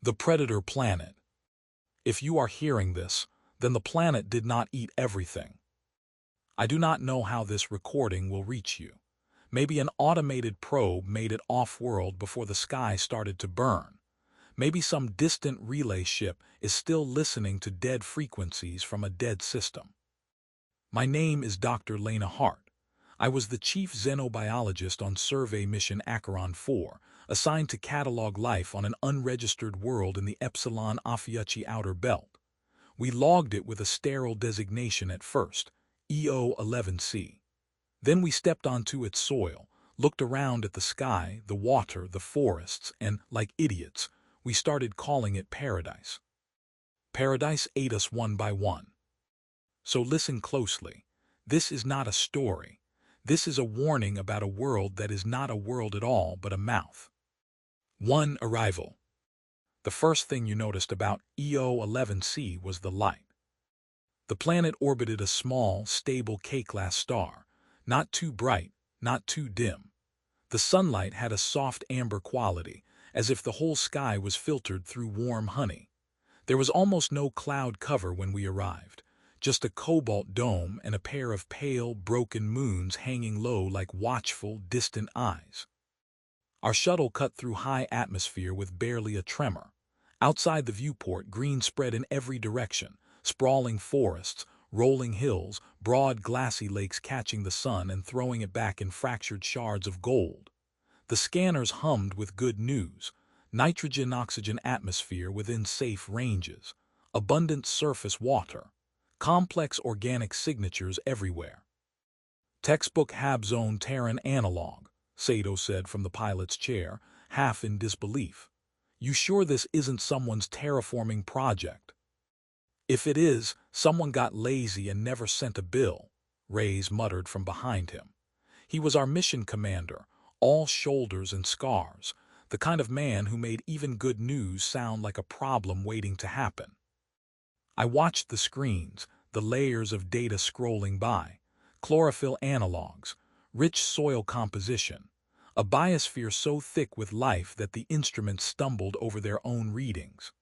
The predator planet. If you are hearing this, then the planet did not eat everything. I do not know how this recording will reach you. Maybe an automated probe made it off-world before the sky started to burn. Maybe some distant relay ship is still listening to dead frequencies from a dead system. My name is Dr. Lena Hart. I was the chief xenobiologist on survey mission Acheron 4, assigned to catalog life on an unregistered world in the Epsilon Ophiuchi outer belt. We logged it with a sterile designation at first, EO11C. Then we stepped onto its soil, looked around at the sky, the water, the forests, and, like idiots, we started calling it paradise. Paradise ate us one by one. So listen closely. This is not a story. This is a warning about a world that is not a world at all but a mouth. 1. Arrival. The first thing you noticed about EO11C was the light. The planet orbited a small, stable K-class star, not too bright, not too dim. The sunlight had a soft amber quality, as if the whole sky was filtered through warm honey. There was almost no cloud cover when we arrived, just a cobalt dome and a pair of pale, broken moons hanging low like watchful, distant eyes. Our shuttle cut through high atmosphere with barely a tremor. Outside the viewport, green spread in every direction, sprawling forests, rolling hills, broad glassy lakes catching the sun and throwing it back in fractured shards of gold. The scanners hummed with good news: nitrogen-oxygen atmosphere within safe ranges, abundant surface water, complex organic signatures everywhere. Textbook Habzone Terran analog, Sato said from the pilot's chair, half in disbelief. You sure this isn't someone's terraforming project? If it is, someone got lazy and never sent a bill, Reyes muttered from behind him. He was our mission commander, all shoulders and scars, the kind of man who made even good news sound like a problem waiting to happen. I watched the screens, the layers of data scrolling by, chlorophyll analogs, rich soil composition, a biosphere so thick with life that the instruments stumbled over their own readings.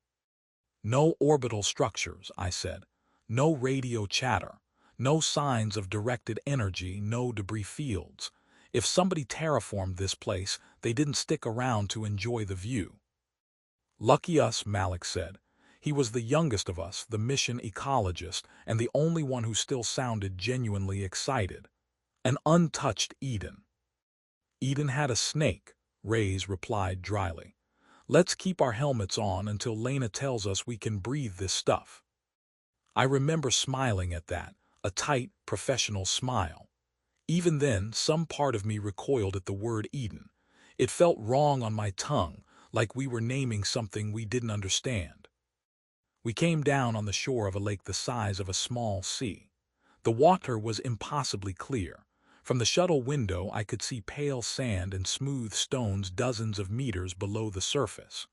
No orbital structures, I said. No radio chatter. No signs of directed energy, no debris fields. If somebody terraformed this place, they didn't stick around to enjoy the view. Lucky us, Malik said. He was the youngest of us, the mission ecologist, and the only one who still sounded genuinely excited. An untouched Eden. Eden had a snake, Reyes replied dryly. Let's keep our helmets on until Lena tells us we can breathe this stuff. I remember smiling at that, a tight, professional smile. Even then, some part of me recoiled at the word Eden. It felt wrong on my tongue, like we were naming something we didn't understand. We came down on the shore of a lake the size of a small sea. The water was impossibly clear. From the shuttle window I could see pale sand and smooth stones dozens of meters below the surface.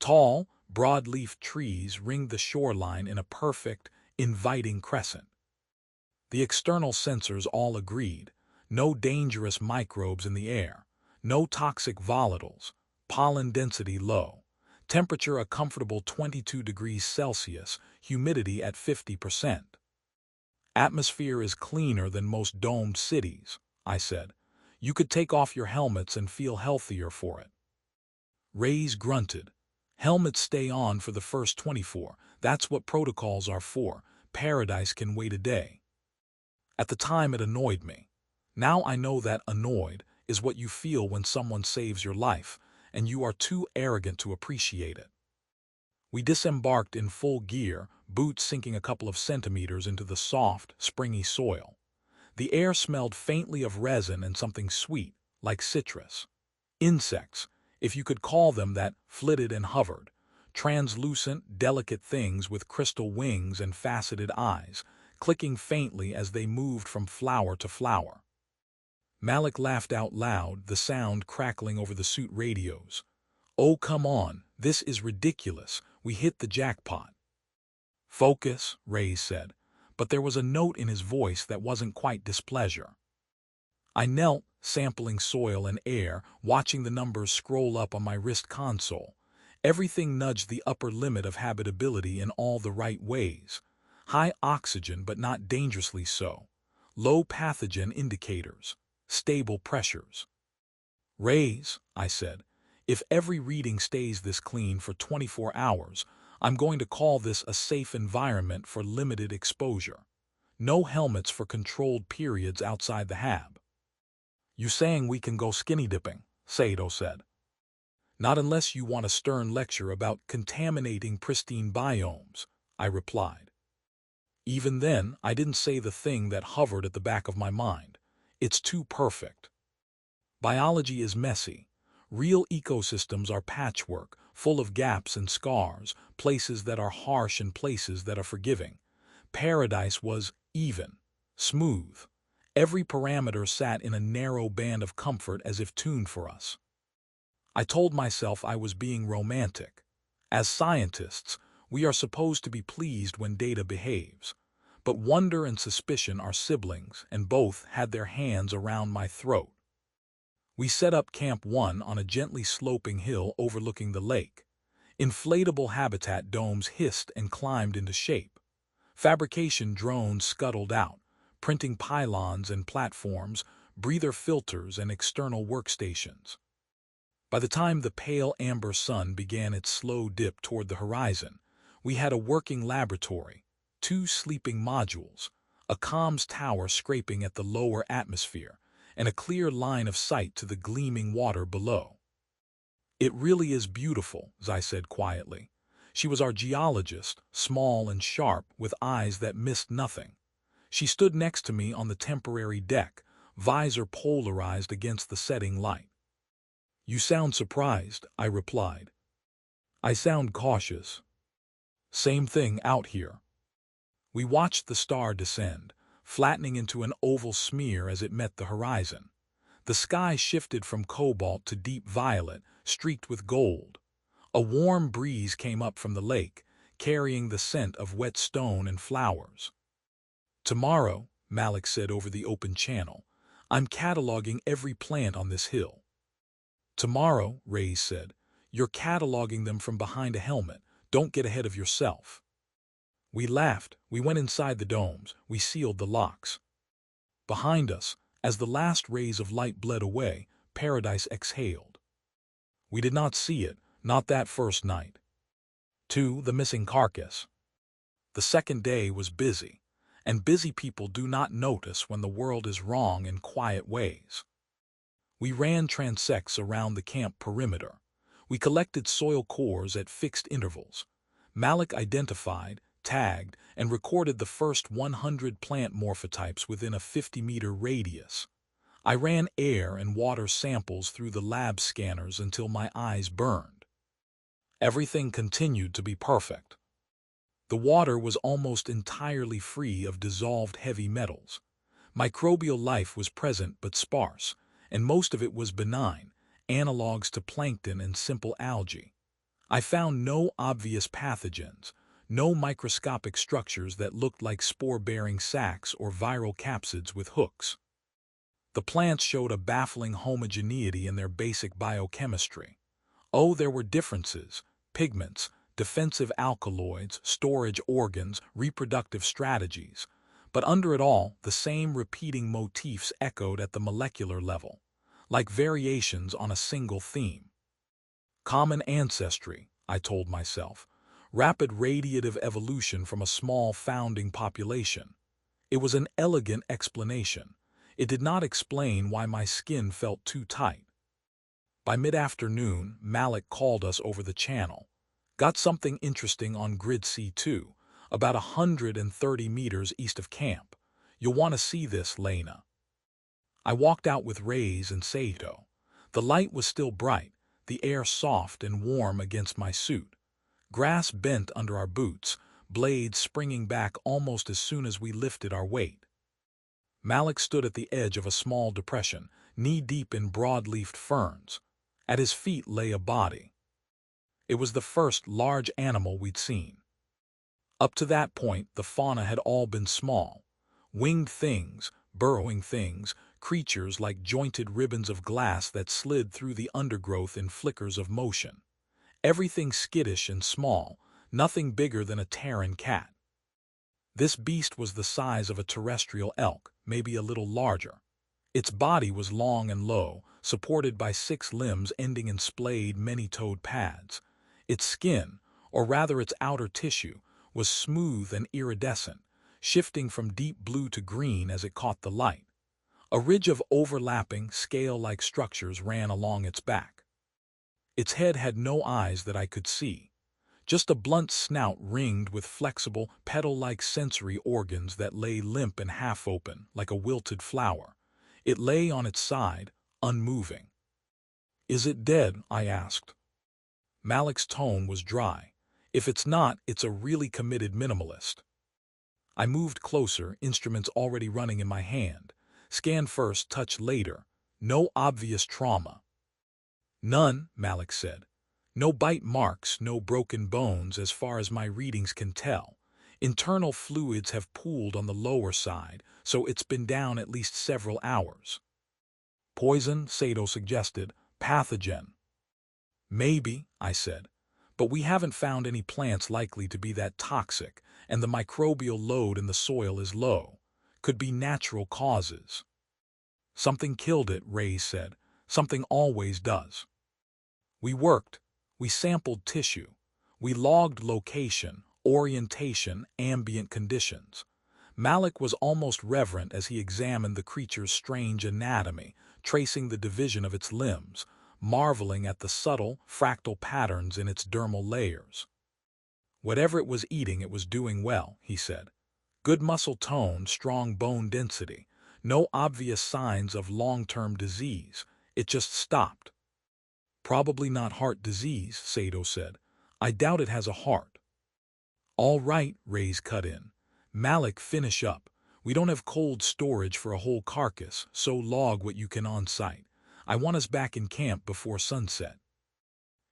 Tall, broad-leafed trees ringed the shoreline in a perfect, inviting crescent. The external sensors all agreed. No dangerous microbes in the air. No toxic volatiles. Pollen density low. Temperature a comfortable 22 degrees Celsius. Humidity at 50%. Atmosphere is cleaner than most domed cities, I said. You could take off your helmets and feel healthier for it. Reyes grunted. Helmets stay on for the first 24. That's what protocols are for. Paradise can wait a day. At the time it annoyed me. Now I know that annoyed is what you feel when someone saves your life, and you are too arrogant to appreciate it. We disembarked in full gear, boots sinking a couple of centimeters into the soft, springy soil. The air smelled faintly of resin and something sweet, like citrus. Insects, if you could call them that, flitted and hovered. Translucent, delicate things with crystal wings and faceted eyes, clicking faintly as they moved from flower to flower. Malik laughed out loud, the sound crackling over the suit radios. Oh, come on, this is ridiculous. We hit the jackpot. Focus, Reyes said, but there was a note in his voice that wasn't quite displeasure. I knelt, sampling soil and air, watching the numbers scroll up on my wrist console. Everything nudged the upper limit of habitability in all the right ways. High oxygen but not dangerously so. Low pathogen indicators. Stable pressures. Rays, I said. If every reading stays this clean for 24 hours, I'm going to call this a safe environment for limited exposure. No helmets for controlled periods outside the hab. You saying we can go skinny dipping? Saito said. Not unless you want a stern lecture about contaminating pristine biomes, I replied. Even then, I didn't say the thing that hovered at the back of my mind. It's too perfect. Biology is messy. Real ecosystems are patchwork, full of gaps and scars, places that are harsh and places that are forgiving. Paradise was even, smooth. Every parameter sat in a narrow band of comfort as if tuned for us. I told myself I was being romantic. As scientists, we are supposed to be pleased when data behaves. But wonder and suspicion are siblings, and both had their hands around my throat. We set up Camp 1 on a gently sloping hill overlooking the lake. Inflatable habitat domes hissed and climbed into shape. Fabrication drones scuttled out, printing pylons and platforms, breather filters and external workstations. By the time the pale amber sun began its slow dip toward the horizon, we had a working laboratory, 2 sleeping modules, a comms tower scraping at the lower atmosphere, and a clear line of sight to the gleaming water below. It really is beautiful, Zai said quietly. She was our geologist, small and sharp, with eyes that missed nothing. She stood next to me on the temporary deck, visor polarized against the setting light. You sound surprised, I replied. I sound cautious. Same thing out here. We watched the star descend, flattening into an oval smear as it met the horizon. The sky shifted from cobalt to deep violet, streaked with gold. A warm breeze came up from the lake, carrying the scent of wet stone and flowers. Tomorrow, Malik said over the open channel, I'm cataloging every plant on this hill. Tomorrow, Reyes said, you're cataloging them from behind a helmet. Don't get ahead of yourself. We laughed. We went inside the domes. We sealed the locks. Behind us, as the last rays of light bled away, paradise exhaled. We did not see it, not that first night. 2. The missing carcass. The second day was busy, and busy people do not notice when the world is wrong in quiet ways. We ran transects around the camp perimeter. We collected soil cores at fixed intervals. Malik identified, tagged, and recorded the first 100 plant morphotypes within a 50-meter radius. I ran air and water samples through the lab scanners until my eyes burned. Everything continued to be perfect. The water was almost entirely free of dissolved heavy metals. Microbial life was present but sparse, and most of it was benign, analogues to plankton and simple algae. I found no obvious pathogens, no microscopic structures that looked like spore-bearing sacs or viral capsids with hooks. The plants showed a baffling homogeneity in their basic biochemistry. Oh, there were differences: pigments, defensive alkaloids, storage organs, reproductive strategies. But under it all, the same repeating motifs echoed at the molecular level, like variations on a single theme. Common ancestry, I told myself. Rapid radiative evolution from a small founding population. It was an elegant explanation. It did not explain why my skin felt too tight. By mid-afternoon, Malik called us over the channel. Got something interesting on Grid C2, about 130 meters east of camp. You'll want to see this, Lena. I walked out with Reyes and Saito. The light was still bright, the air soft and warm against my suit. Grass bent under our boots, blades springing back almost as soon as we lifted our weight. Malik stood at the edge of a small depression, knee-deep in broad-leafed ferns. At his feet lay a body. It was the first large animal we'd seen. Up to that point, the fauna had all been small. Winged things, burrowing things, creatures like jointed ribbons of glass that slid through the undergrowth in flickers of motion. Everything skittish and small, nothing bigger than a Terran cat. This beast was the size of a terrestrial elk, maybe a little larger. Its body was long and low, supported by 6 limbs ending in splayed, many-toed pads. Its skin, or rather its outer tissue, was smooth and iridescent, shifting from deep blue to green as it caught the light. A ridge of overlapping, scale-like structures ran along its back. Its head had no eyes that I could see, just a blunt snout ringed with flexible, petal-like sensory organs that lay limp and half-open, like a wilted flower. It lay on its side, unmoving. "Is it dead?" I asked. Malik's tone was dry. "If it's not, it's a really committed minimalist." I moved closer, instruments already running in my hand. Scan first, touch later. No obvious trauma. "None," Malik said. "No bite marks, no broken bones as far as my readings can tell. Internal fluids have pooled on the lower side, so it's been down at least several hours." "Poison," Sato suggested. "Pathogen." "Maybe," I said. "But we haven't found any plants likely to be that toxic, and the microbial load in the soil is low. Could be natural causes." "Something killed it," Ray said. "Something always does." We worked. We sampled tissue. We logged location, orientation, ambient conditions. Malik was almost reverent as he examined the creature's strange anatomy, tracing the division of its limbs, marveling at the subtle, fractal patterns in its dermal layers. "Whatever it was eating, it was doing well," he said. "Good muscle tone, strong bone density, no obvious signs of long-term disease. It just stopped." "Probably not heart disease," Sato said. "I doubt it has a heart." "All right," Ray's cut in. "Malik, finish up. We don't have cold storage for a whole carcass, so log what you can on site. I want us back in camp before sunset."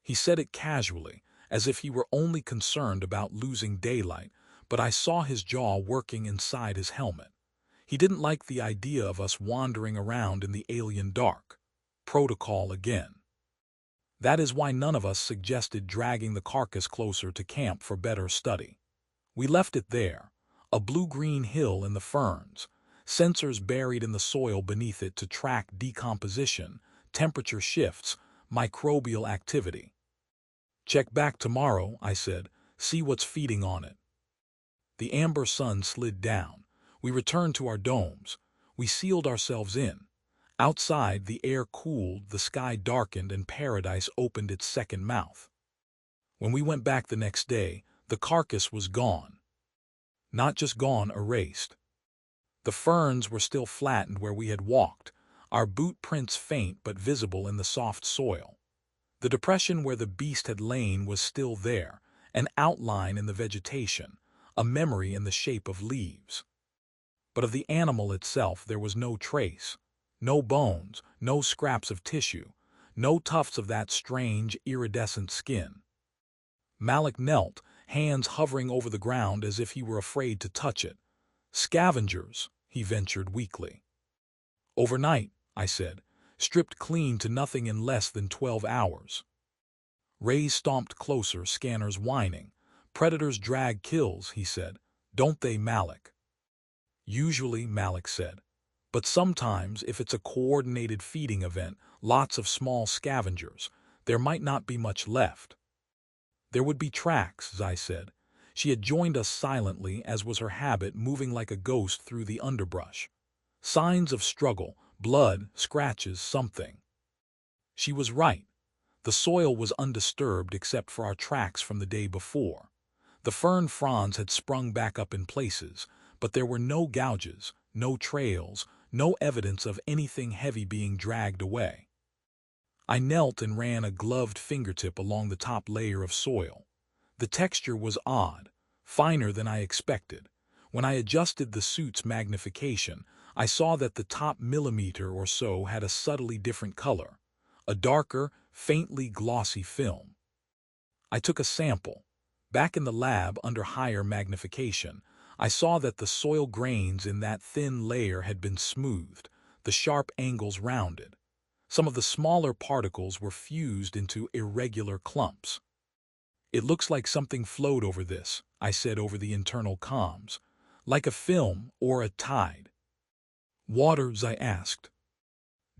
He said it casually, as if he were only concerned about losing daylight, but I saw his jaw working inside his helmet. He didn't like the idea of us wandering around in the alien dark. Protocol again. That is why none of us suggested dragging the carcass closer to camp for better study. We left it there, a blue-green hill in the ferns, sensors buried in the soil beneath it to track decomposition, temperature shifts, microbial activity. "Check back tomorrow," I said. "See what's feeding on it." The amber sun slid down. We returned to our domes. We sealed ourselves in. Outside, the air cooled, the sky darkened, and paradise opened its second mouth. When we went back the next day, the carcass was gone. Not just gone, erased. The ferns were still flattened where we had walked, our boot prints faint but visible in the soft soil. The depression where the beast had lain was still there, an outline in the vegetation, a memory in the shape of leaves. But of the animal itself there was no trace. No bones, no scraps of tissue, no tufts of that strange, iridescent skin. Malik knelt, hands hovering over the ground as if he were afraid to touch it. "Scavengers," he ventured weakly. "Overnight," I said, "stripped clean to nothing in less than 12 hours." Ray stomped closer, scanners whining. "Predators drag kills," he said. "Don't they, Malik?" "Usually," Malik said. "But sometimes, if it's a coordinated feeding event, lots of small scavengers, there might not be much left." "There would be tracks," Zai said. She had joined us silently, as was her habit, moving like a ghost through the underbrush. Signs of struggle, blood, scratches, something. She was right. The soil was undisturbed except for our tracks from the day before. The fern fronds had sprung back up in places, but there were no gouges, no trails, no evidence of anything heavy being dragged away. I knelt and ran a gloved fingertip along the top layer of soil. The texture was odd, finer than I expected. When I adjusted the suit's magnification, I saw that the top millimeter or so had a subtly different color, a darker, faintly glossy film. I took a sample. Back in the lab under higher magnification, I saw that the soil grains in that thin layer had been smoothed, the sharp angles rounded. Some of the smaller particles were fused into irregular clumps. It looks like something flowed over this, I said over the internal comms. Like a film or a tide. Waters, I asked.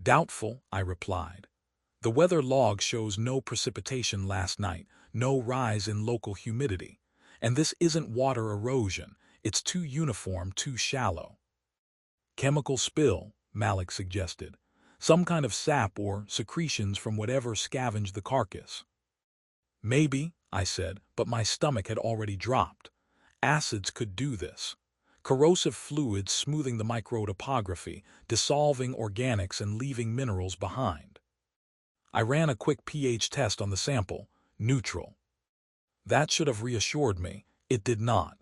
Doubtful, I replied. The weather log shows no precipitation last night, no rise in local humidity. And this isn't water erosion, it's too uniform, too shallow. Chemical spill, Malik suggested. Some kind of sap or secretions from whatever scavenged the carcass. Maybe, I said, but my stomach had already dropped. Acids could do this. Corrosive fluids smoothing the microtopography, dissolving organics and leaving minerals behind. I ran a quick pH test on the sample, neutral. That should have reassured me. It did not.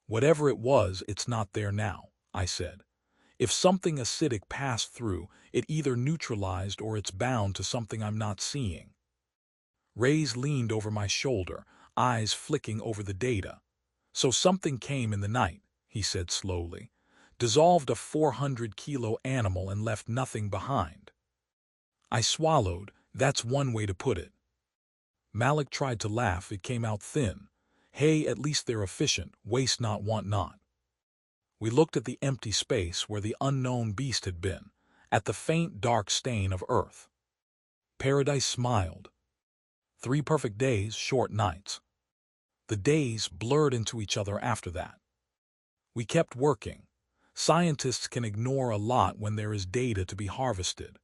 Whatever it was, it's not there now, I said. If something acidic passed through, it either neutralized or it's bound to something I'm not seeing. Reyes leaned over my shoulder, eyes flicking over the data. So something came in the night, he said slowly, dissolved a 400-kilo animal and left nothing behind. I swallowed. That's one way to put it. Malik tried to laugh. It came out thin. Hey, at least they're efficient. Waste not, want not. We looked at the empty space where the unknown beast had been, at the faint dark stain of Earth. Paradise smiled. 3 perfect days, short nights. The days blurred into each other after that. We kept working. Scientists can ignore a lot when there is data to be harvested.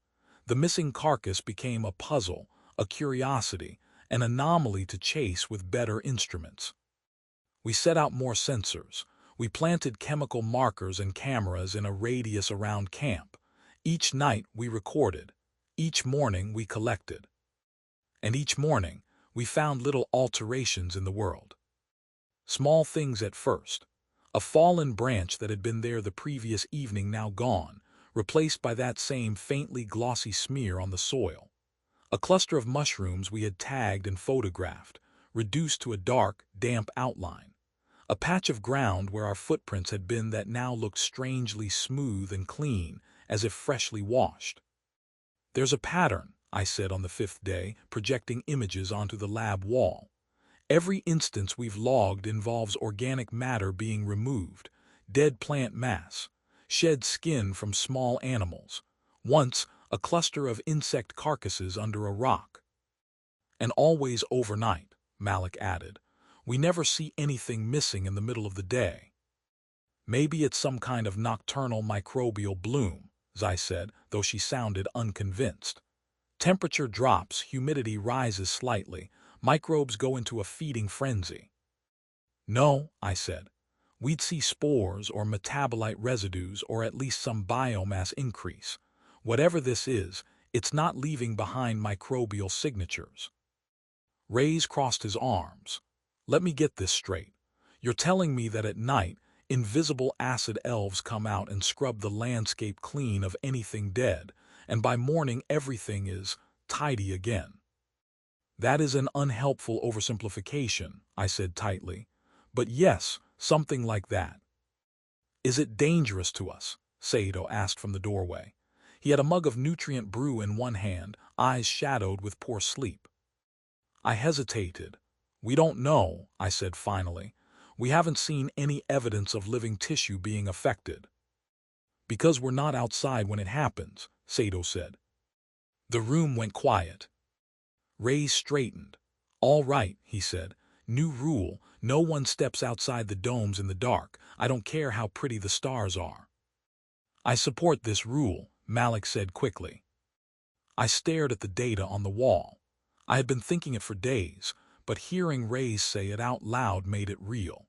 The missing carcass became a puzzle, a curiosity, an anomaly to chase with better instruments. We set out more sensors. We planted chemical markers and cameras in a radius around camp. Each night we recorded. Each morning we collected. And each morning we found little alterations in the world. Small things at first. A fallen branch that had been there the previous evening now gone, replaced by that same faintly glossy smear on the soil. A cluster of mushrooms we had tagged and photographed, reduced to a dark, damp outline. A patch of ground where our footprints had been that now looked strangely smooth and clean, as if freshly washed. There's a pattern, I said on the 5th day, projecting images onto the lab wall. Every instance we've logged involves organic matter being removed, dead plant mass, shed skin from small animals, once a cluster of insect carcasses under a rock. And always overnight, Malik added. We never see anything missing in the middle of the day. Maybe it's some kind of nocturnal microbial bloom, Zai said, though she sounded unconvinced. Temperature drops, humidity rises slightly, microbes go into a feeding frenzy. No, I said. We'd see spores or metabolite residues or at least some biomass increase. Whatever this is, it's not leaving behind microbial signatures. Reyes crossed his arms. Let me get this straight. You're telling me that at night, invisible acid elves come out and scrub the landscape clean of anything dead, and by morning everything is tidy again. That is an unhelpful oversimplification, I said tightly. But yes, something like that. Is it dangerous to us? Saito asked from the doorway. He had a mug of nutrient brew in one hand, eyes shadowed with poor sleep. I hesitated. We don't know, I said finally. We haven't seen any evidence of living tissue being affected. Because we're not outside when it happens, Saito said. The room went quiet. Reyes straightened. All right, he said. New rule, no one steps outside the domes in the dark. I don't care how pretty the stars are. I support this rule, Malik said quickly. I stared at the data on the wall. I had been thinking it for days, but hearing Reyes say it out loud made it real.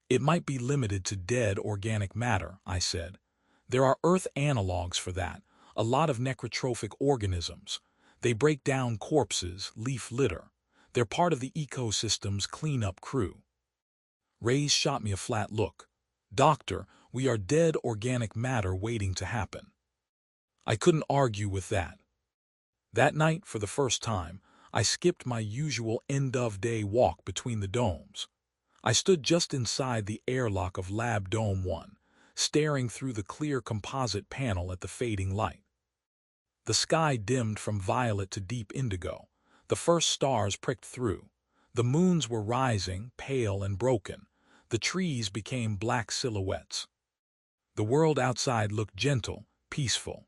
It might be limited to dead organic matter, I said. There are Earth analogs for that, a lot of necrotrophic organisms. They break down corpses, leaf litter. They're part of the ecosystem's cleanup crew. Reyes shot me a flat look. Doctor, we are dead organic matter waiting to happen. I couldn't argue with that. That night, for the first time, I skipped my usual end-of-day walk between the domes. I stood just inside the airlock of Lab Dome 1, staring through the clear composite panel at the fading light. The sky dimmed from violet to deep indigo. The first stars pricked through. The moons were rising, pale and broken. The trees became black silhouettes. The world outside looked gentle, peaceful.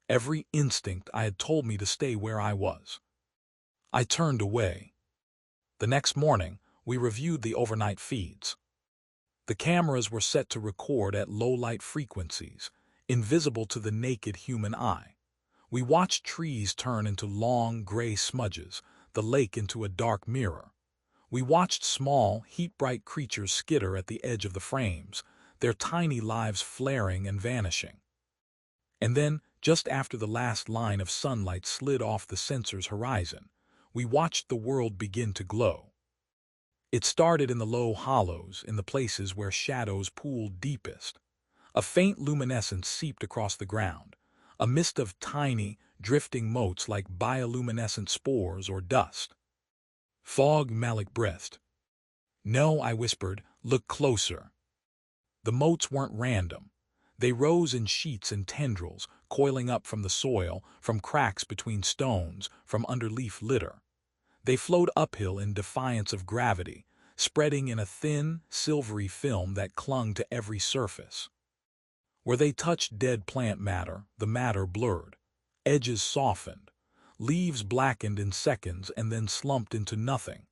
Every instinct I had told me to stay where I was. I turned away. The next morning, we reviewed the overnight feeds. The cameras were set to record at low-light frequencies, invisible to the naked human eye. We watched trees turn into long, gray smudges, the lake into a dark mirror. We watched small, heat-bright creatures skitter at the edge of the frames, their tiny lives flaring and vanishing. And then, just after the last line of sunlight slid off the sensor's horizon, we watched the world begin to glow. It started in the low hollows, in the places where shadows pooled deepest. A faint luminescence seeped across the ground, a mist of tiny, drifting motes like bioluminescent spores or dust. Fog, Malik breathed. No, I whispered, look closer. The motes weren't random. They rose in sheets and tendrils, coiling up from the soil, from cracks between stones, from under leaf litter. They flowed uphill in defiance of gravity, spreading in a thin, silvery film that clung to every surface. Where they touched dead plant matter, the matter blurred. Edges softened. Leaves blackened in seconds and then slumped into nothing.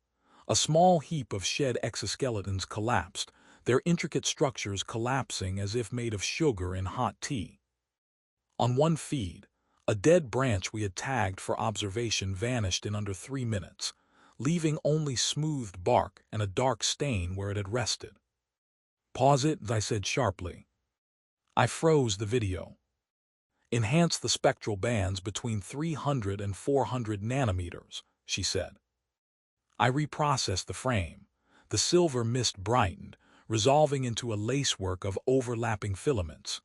A small heap of shed exoskeletons collapsed, their intricate structures collapsing as if made of sugar in hot tea. On one feed, a dead branch we had tagged for observation vanished in under 3 minutes, leaving only smoothed bark and a dark stain where it had rested. Pause it, I said sharply. I froze the video. Enhance the spectral bands between 300 and 400 nanometers, she said. I reprocessed the frame. The silver mist brightened, resolving into a lacework of overlapping filaments.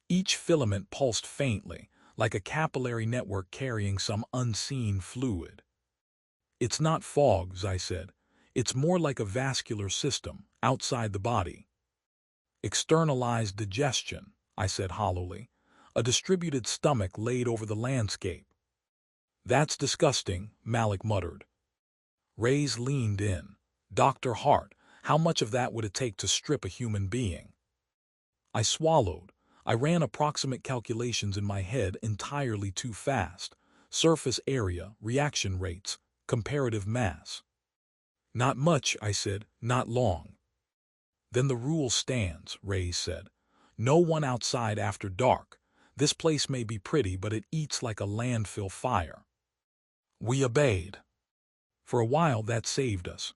Each filament pulsed faintly, like a capillary network carrying some unseen fluid. It's not fogs, I said. It's more like a vascular system, outside the body. Externalized digestion, I said hollowly. A distributed stomach laid over the landscape. That's disgusting, Malik muttered. Reyes leaned in. Dr. Hart, how much of that would it take to strip a human being? I swallowed. I ran approximate calculations in my head entirely too fast. Surface area, reaction rates, comparative mass. Not much, I said, not long. Then the rule stands, Reyes said. No one outside after dark. This place may be pretty, but it eats like a landfill fire. We obeyed. For a while that saved us.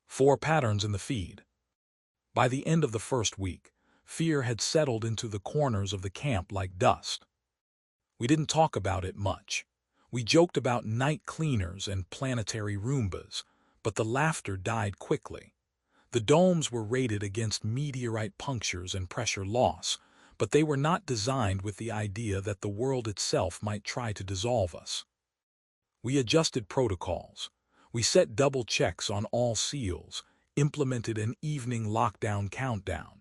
4 patterns in the feed. By the end of the first week, fear had settled into the corners of the camp like dust. We didn't talk about it much. We joked about night cleaners and planetary Roombas, but the laughter died quickly. The domes were rated against meteorite punctures and pressure loss, but they were not designed with the idea that the world itself might try to dissolve us. We adjusted protocols. We set double checks on all seals, implemented an evening lockdown countdown.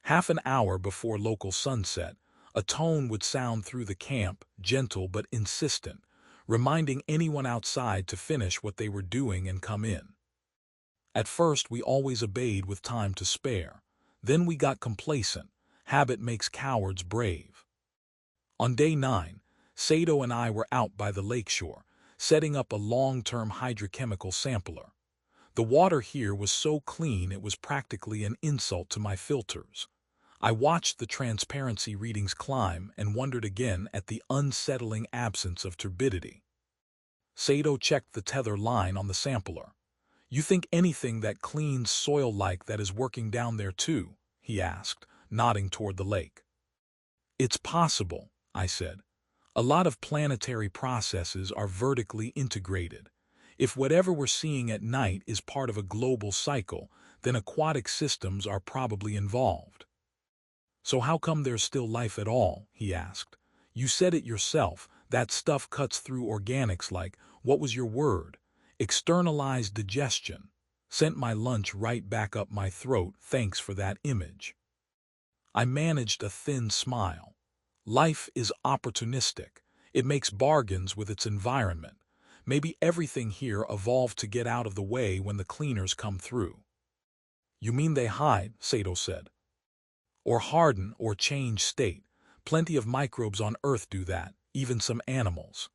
Half an hour before local sunset, a tone would sound through the camp, gentle but insistent, reminding anyone outside to finish what they were doing and come in. At first, we always obeyed with time to spare. Then we got complacent. Habit makes cowards brave. On day 9, Sato and I were out by the lakeshore, setting up a long-term hydrochemical sampler. The water here was so clean it was practically an insult to my filters. I watched the transparency readings climb and wondered again at the unsettling absence of turbidity. Sato checked the tether line on the sampler. You think anything that cleans soil like that is working down there too? He asked, nodding toward the lake. It's possible, I said. A lot of planetary processes are vertically integrated. If whatever we're seeing at night is part of a global cycle, then aquatic systems are probably involved. So how come there's still life at all? He asked. You said it yourself, that stuff cuts through organics like, what was your word? Externalized digestion. Sent my lunch right back up my throat, thanks for that image. I managed a thin smile. Life is opportunistic. It makes bargains with its environment. Maybe everything here evolved to get out of the way when the cleaners come through. You mean they hide, Sato said. Or harden or change state. Plenty of microbes on Earth do that, even some animals.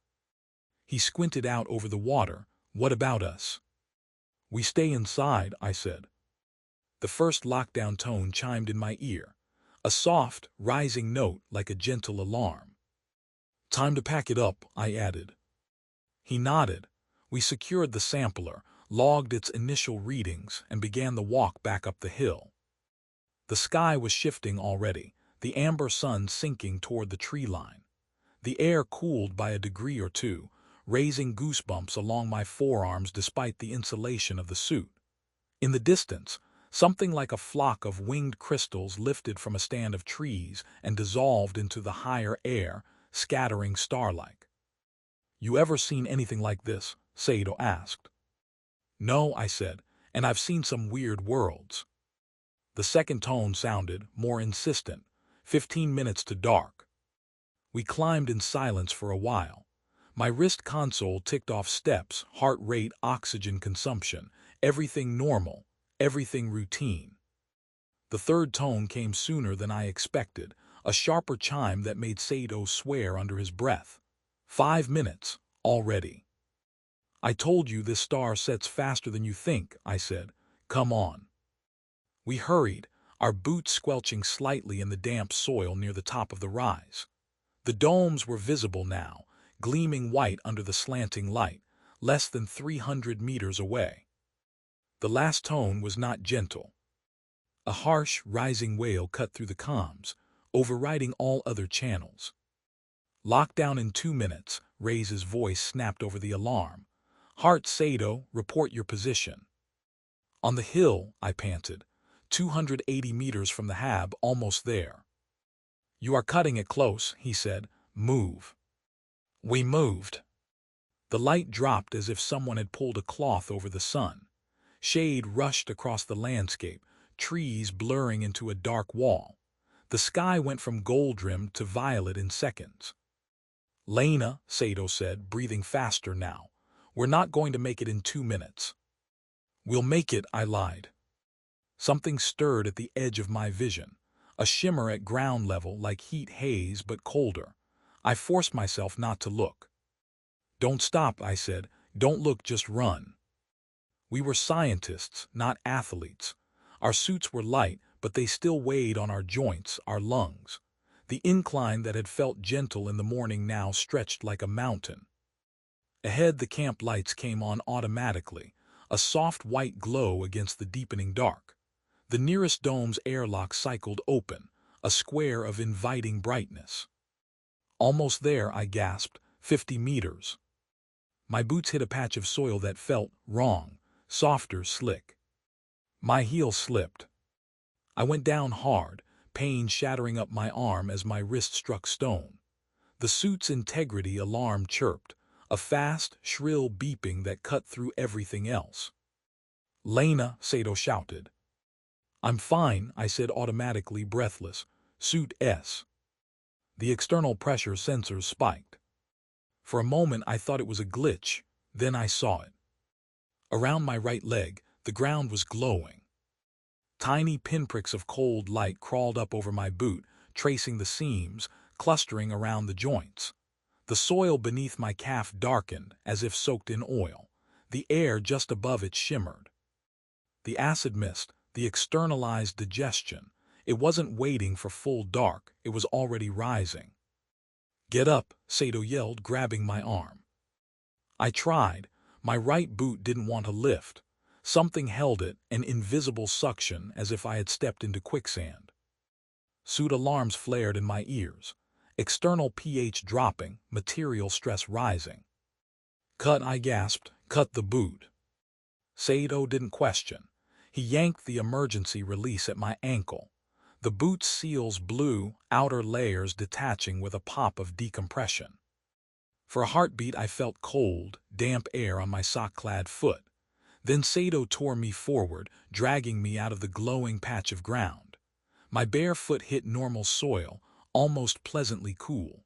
He squinted out over the water. What about us? We stay inside, I said. The first lockdown tone chimed in my ear, a soft, rising note like a gentle alarm. Time to pack it up, I added. He nodded. We secured the sampler, logged its initial readings, and began the walk back up the hill. The sky was shifting already, the amber sun sinking toward the tree line. The air cooled by a degree or two, raising goosebumps along my forearms despite the insulation of the suit. In the distance, something like a flock of winged crystals lifted from a stand of trees and dissolved into the higher air, scattering star-like. You ever seen anything like this? Sato asked. No, I said, and I've seen some weird worlds. The second tone sounded more insistent. 15 minutes to dark. We climbed in silence for a while. My wrist console ticked off steps, heart rate, oxygen consumption, everything normal, everything routine. The third tone came sooner than I expected, a sharper chime that made Sato swear under his breath. 5 minutes, already. I told you this star sets faster than you think, I said. Come on. We hurried, our boots squelching slightly in the damp soil near the top of the rise. The domes were visible now, gleaming white under the slanting light, less than 300 meters away. The last tone was not gentle. A harsh, rising wail cut through the comms, overriding all other channels. Lockdown in 2 minutes, Ray's voice snapped over the alarm. Hart, Sato, report your position. On the hill, I panted. 280 meters from the hab, almost there. You are cutting it close, he said. Move. We moved. The light dropped as if someone had pulled a cloth over the sun. Shade rushed across the landscape, trees blurring into a dark wall. The sky went from gold-rimmed to violet in seconds. Lena, Sato said, breathing faster now. We're not going to make it in 2 minutes. We'll make it, I lied. Something stirred at the edge of my vision, a shimmer at ground level like heat haze but colder. I forced myself not to look. Don't stop, I said. Don't look, just run. We were scientists, not athletes. Our suits were light, but they still weighed on our joints, our lungs. The incline that had felt gentle in the morning now stretched like a mountain. Ahead, the camp lights came on automatically, a soft white glow against the deepening dark. The nearest dome's airlock cycled open, a square of inviting brightness. Almost there, I gasped. 50 meters. My boots hit a patch of soil that felt wrong, softer, slick. My heel slipped. I went down hard, pain shattering up my arm as my wrist struck stone. The suit's integrity alarm chirped, a fast, shrill beeping that cut through everything else. Lena, Sato shouted. I'm fine, I said automatically, breathless. Suit S. The external pressure sensors spiked. For a moment I thought it was a glitch, then I saw it. Around my right leg, the ground was glowing. Tiny pinpricks of cold light crawled up over my boot, tracing the seams, clustering around the joints. The soil beneath my calf darkened, as if soaked in oil. The air just above it shimmered. The acid mist, the externalized digestion, it wasn't waiting for full dark, it was already rising. Get up, Sato yelled, grabbing my arm. I tried. My right boot didn't want to lift. Something held it, an invisible suction, as if I had stepped into quicksand. Suit alarms flared in my ears. External pH dropping, material stress rising. Cut, I gasped. Cut the boot. Sato didn't question. He yanked the emergency release at my ankle. The boot's seals blew, outer layers detaching with a pop of decompression. For a heartbeat I felt cold, damp air on my sock-clad foot. Then Sato tore me forward, dragging me out of the glowing patch of ground. My bare foot hit normal soil, almost pleasantly cool.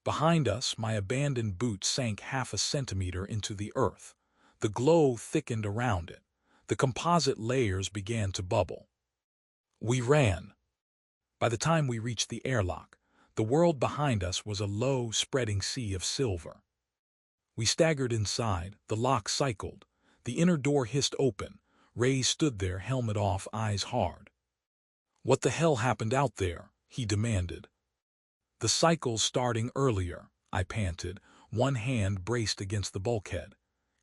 Behind us, my abandoned boot sank half a centimeter into the earth. The glow thickened around it. The composite layers began to bubble. We ran. By the time we reached the airlock, the world behind us was a low, spreading sea of silver. We staggered inside, the lock cycled. The inner door hissed open. Ray stood there, helmet off, eyes hard. "What the hell happened out there?" he demanded. "The cycle's starting earlier," I panted, one hand braced against the bulkhead.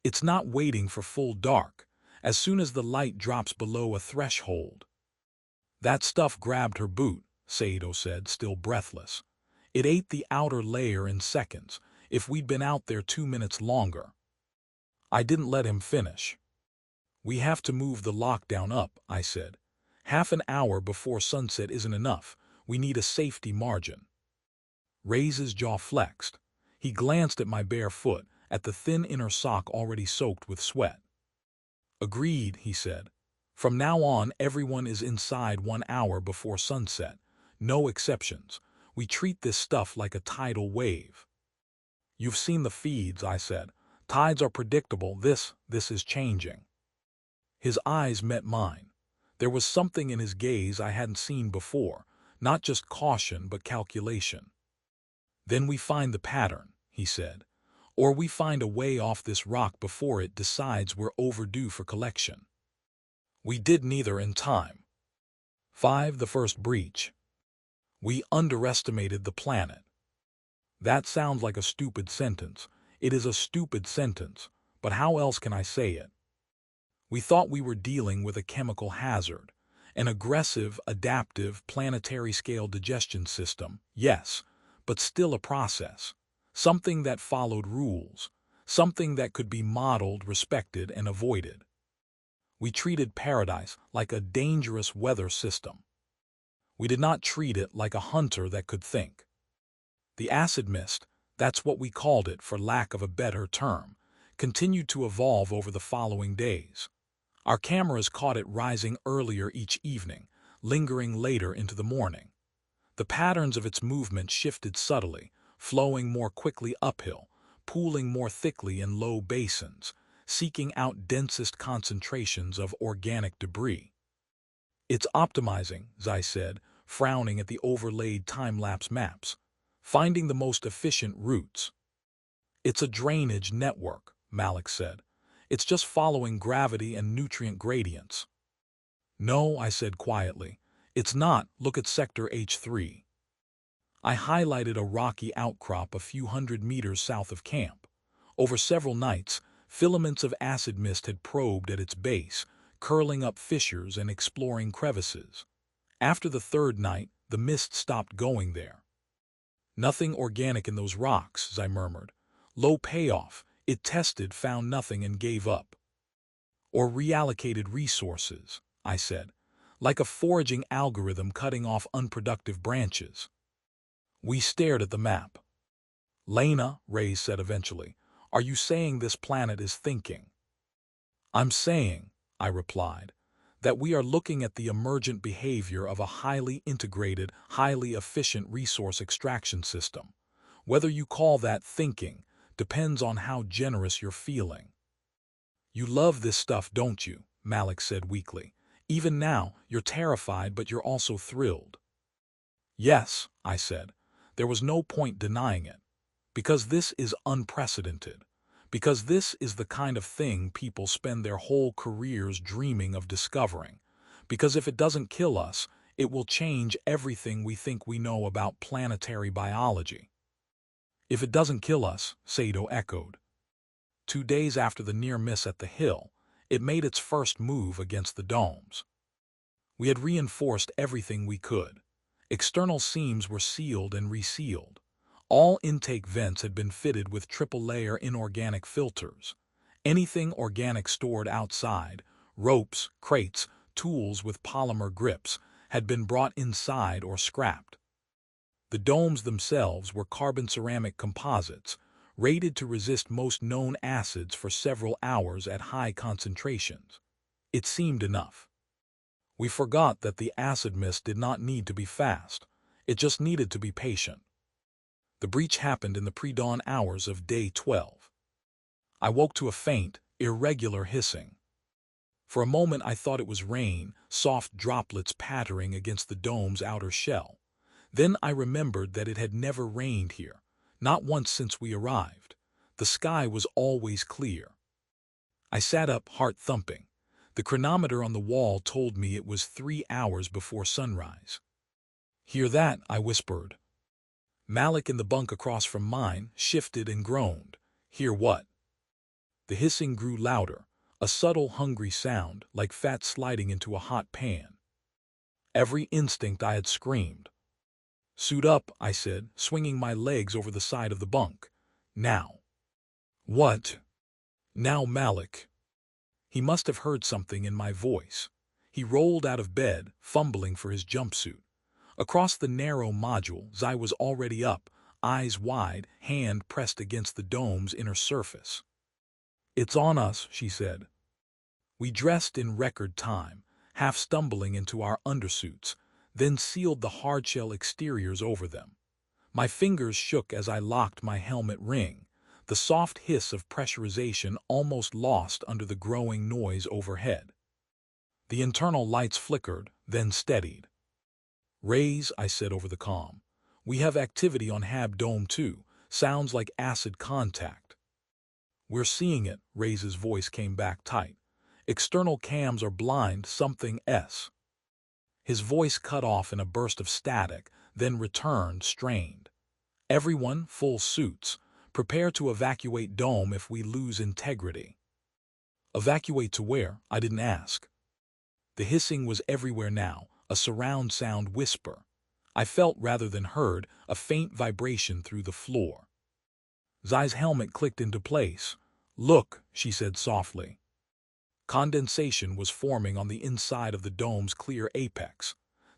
"It's not waiting for full dark. As soon as the light drops below a threshold." "That stuff grabbed her boot," Saito said, still breathless. "It ate the outer layer in seconds. If we'd been out there 2 minutes longer." I didn't let him finish. "We have to move the lockdown up," I said. "Half an hour before sunset isn't enough. We need a safety margin." Ray's jaw flexed. He glanced at my bare foot, at the thin inner sock already soaked with sweat. "Agreed," he said. "From now on, everyone is inside 1 hour before sunset. No exceptions. We treat this stuff like a tidal wave." "You've seen the feeds," I said. "Tides are predictable. This is changing." His eyes met mine. There was something in his gaze I hadn't seen before, not just caution but calculation. "Then we find the pattern," he said. "Or we find a way off this rock before it decides we're overdue for collection." We did neither in time. 5. The first breach. We underestimated the planet. That sounds like a stupid sentence. It is a stupid sentence, but how else can I say it? We thought we were dealing with a chemical hazard, an aggressive, adaptive, planetary-scale digestion system, yes, but still a process, something that followed rules, something that could be modeled, respected, and avoided. We treated paradise like a dangerous weather system. We did not treat it like a hunter that could think. The acid mist, that's what we called it for lack of a better term, continued to evolve over the following days. Our cameras caught it rising earlier each evening, lingering later into the morning. The patterns of its movement shifted subtly, flowing more quickly uphill, pooling more thickly in low basins, seeking out densest concentrations of organic debris. "It's optimizing," Zai said, frowning at the overlaid time-lapse maps, "finding the most efficient routes." "It's a drainage network," Malik said. "It's just following gravity and nutrient gradients." "No," I said quietly. "It's not. Look at Sector H3. I highlighted a rocky outcrop a few hundred meters south of camp. Over several nights, filaments of acid mist had probed at its base, curling up fissures and exploring crevices. After the third night, the mist stopped going there. "Nothing organic in those rocks," I murmured. "Low payoff. It tested, found nothing, and gave up." "Or reallocated resources," I said, "like a foraging algorithm cutting off unproductive branches." We stared at the map. "Lena," Ray said eventually, "are you saying this planet is thinking?" "I'm saying," I replied, "that we are looking at the emergent behavior of a highly integrated, highly efficient resource extraction system. Whether you call that thinking depends on how generous you're feeling." "You love this stuff, don't you?" Malik said weakly. "Even now, you're terrified, but you're also thrilled." "Yes," I said. There was no point denying it. Because this is unprecedented. Because this is the kind of thing people spend their whole careers dreaming of discovering. Because if it doesn't kill us, it will change everything we think we know about planetary biology. "If it doesn't kill us," Saito echoed. 2 days after the near miss at the hill, it made its first move against the domes. We had reinforced everything we could. External seams were sealed and resealed. All intake vents had been fitted with triple-layer inorganic filters. Anything organic stored outside, ropes, crates, tools with polymer grips, had been brought inside or scrapped. The domes themselves were carbon-ceramic composites, rated to resist most known acids for several hours at high concentrations. It seemed enough. We forgot that the acid mist did not need to be fast. It just needed to be patient. The breach happened in the pre-dawn hours of day 12. I woke to a faint, irregular hissing. For a moment I thought it was rain, soft droplets pattering against the dome's outer shell. Then I remembered that it had never rained here, not once since we arrived. The sky was always clear. I sat up, heart thumping. The chronometer on the wall told me it was 3 hours before sunrise. "Hear that?" I whispered. Malik in the bunk across from mine shifted and groaned. "Hear what?" The hissing grew louder, a subtle, hungry sound, like fat sliding into a hot pan. Every instinct I had screamed. "Suit up," I said, swinging my legs over the side of the bunk. "Now." "What?" "Now, Malik." He must have heard something in my voice. He rolled out of bed, fumbling for his jumpsuit. Across the narrow module, Zai was already up, eyes wide, hand pressed against the dome's inner surface. "It's on us," she said. We dressed in record time, half stumbling into our undersuits, then sealed the hardshell exteriors over them. My fingers shook as I locked my helmet ring, the soft hiss of pressurization almost lost under the growing noise overhead. The internal lights flickered, then steadied. "Rays," I said over the comm. "We have activity on Hab Dome 2. Sounds like acid contact." "We're seeing it," Rays' voice came back tight. "External cams are blind, something S." His voice cut off in a burst of static, then returned, strained. "Everyone, full suits. Prepare to evacuate Dome if we lose integrity." "Evacuate to where?" I didn't ask. The hissing was everywhere now, a surround sound whisper. I felt rather than heard a faint vibration through the floor. Zai's helmet clicked into place. "Look," she said softly. Condensation was forming on the inside of the dome's clear apex.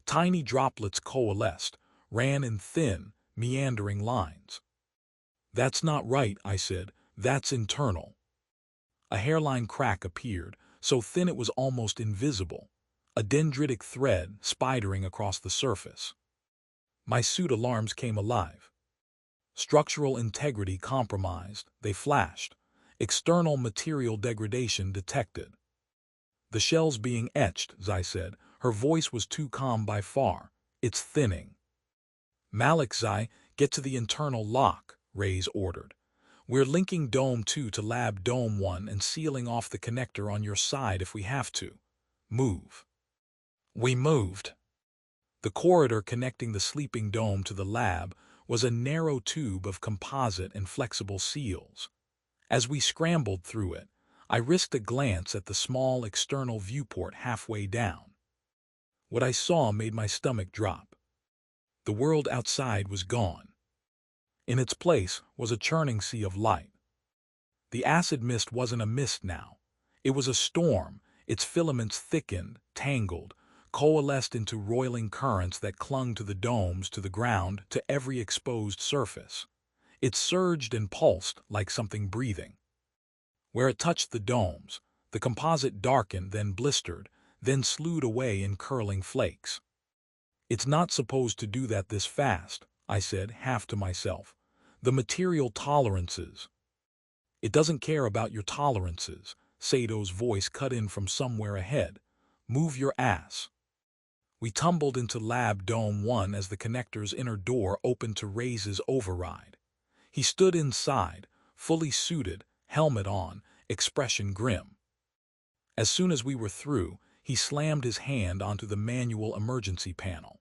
Tiny droplets coalesced, ran in thin, meandering lines. "That's not right," I said. "That's internal." A hairline crack appeared, so thin it was almost invisible. A dendritic thread spidering across the surface. My suit alarms came alive. "Structural integrity compromised," they flashed. "External material degradation detected." "The shell's being etched," Zai said. Her voice was too calm by far. "It's thinning." "Malik, Zai, get to the internal lock," Rays ordered. "We're linking Dome 2 to Lab Dome 1 and sealing off the connector on your side if we have to. Move." We moved. The corridor connecting the sleeping dome to the lab was a narrow tube of composite and flexible seals. As we scrambled through it, I risked a glance at the small external viewport halfway down. What I saw made my stomach drop. The world outside was gone. In its place was a churning sea of light. The acid mist wasn't a mist now. It was a storm, its filaments thickened, tangled, coalesced into roiling currents that clung to the domes, to the ground, to every exposed surface. It surged and pulsed like something breathing. Where it touched the domes, the composite darkened, then blistered, then slewed away in curling flakes. "It's not supposed to do that this fast," I said, half to myself. "The material tolerances." "It doesn't care about your tolerances," Sato's voice cut in from somewhere ahead. "Move your ass." We tumbled into Lab Dome 1 as the connector's inner door opened to Rays' override. He stood inside, fully suited, helmet on, expression grim. As soon as we were through, he slammed his hand onto the manual emergency panel.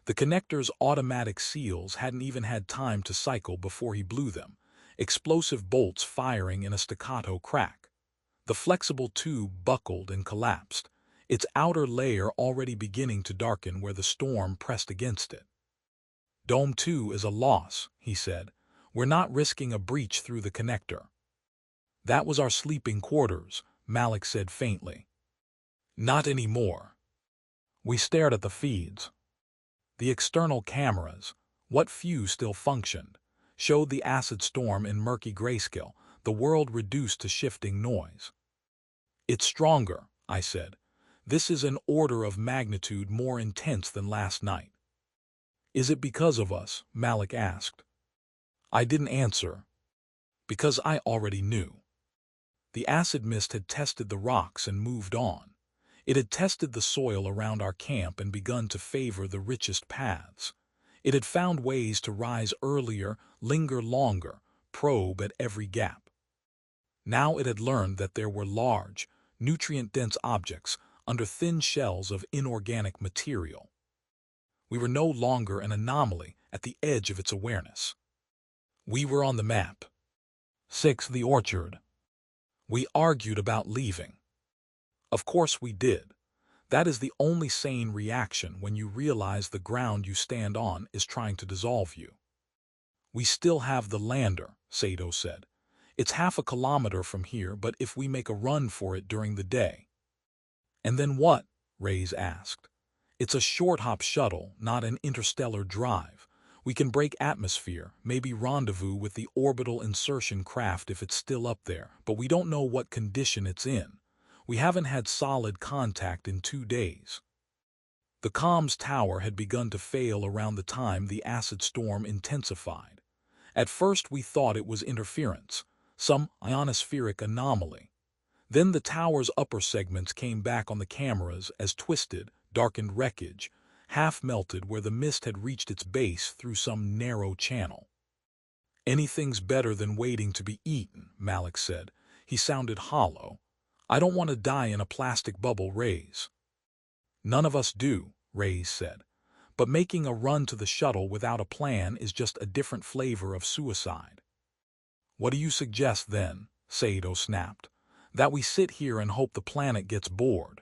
The connector's automatic seals hadn't even had time to cycle before he blew them, explosive bolts firing in a staccato crack. The flexible tube buckled and collapsed, its outer layer already beginning to darken where the storm pressed against it. "Dome 2 is a loss," he said. "We're not risking a breach through the connector." "That was our sleeping quarters," Malik said faintly. "Not anymore." We stared at the feeds. The external cameras, what few still functioned, showed the acid storm in murky grayscale, the world reduced to shifting noise. "It's stronger," I said. "This is an order of magnitude more intense than last night." "Is it because of us?" Malik asked. I didn't answer, because I already knew. The acid mist had tested the rocks and moved on. It had tested the soil around our camp and begun to favor the richest paths. It had found ways to rise earlier, linger longer, probe at every gap. Now it had learned that there were large, nutrient-dense objects under thin shells of inorganic material. We were no longer an anomaly at the edge of its awareness. We were on the map. 6. The orchard. We argued about leaving. Of course we did. That is the only sane reaction when you realize the ground you stand on is trying to dissolve you. We still have the lander, Sato said. It's half a kilometer from here, but if we make a run for it during the day. And then what? Reyes asked. It's a short-hop shuttle, not an interstellar drive. We can break atmosphere, maybe rendezvous with the orbital insertion craft if it's still up there, but we don't know what condition it's in. We haven't had solid contact in 2 days. The comms tower had begun to fail around the time the acid storm intensified. At first we thought it was interference, some ionospheric anomaly. Then the tower's upper segments came back on the cameras as twisted, darkened wreckage, half melted where the mist had reached its base through some narrow channel. Anything's better than waiting to be eaten, Malik said. He sounded hollow. I don't want to die in a plastic bubble, Reyes. None of us do, Reyes said. But making a run to the shuttle without a plan is just a different flavor of suicide. What do you suggest then? Sato snapped. That we sit here and hope the planet gets bored.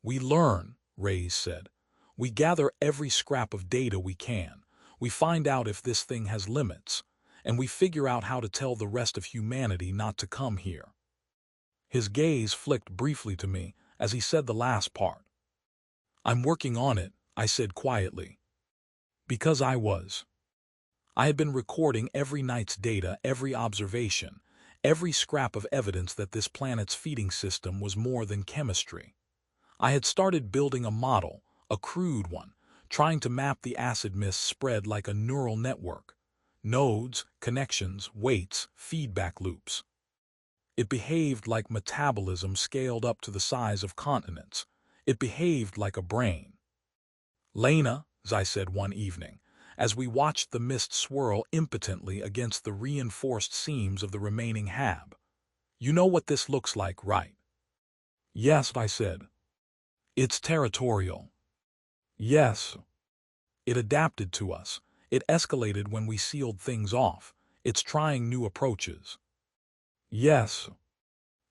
We learn, Reyes said. We gather every scrap of data we can. We find out if this thing has limits, and we figure out how to tell the rest of humanity not to come here. His gaze flicked briefly to me as he said the last part. I'm working on it, I said quietly. Because I had been recording every night's data, every observation, every scrap of evidence that this planet's feeding system was more than chemistry. I had started building a model, a crude one, trying to map the acid mist spread like a neural network. Nodes, connections, weights, feedback loops. It behaved like metabolism scaled up to the size of continents. It behaved like a brain. Lena, I said one evening, as we watched the mist swirl impotently against the reinforced seams of the remaining hab. You know what this looks like, right? Yes, I said. It's territorial. Yes. It adapted to us. It escalated when we sealed things off. It's trying new approaches. Yes.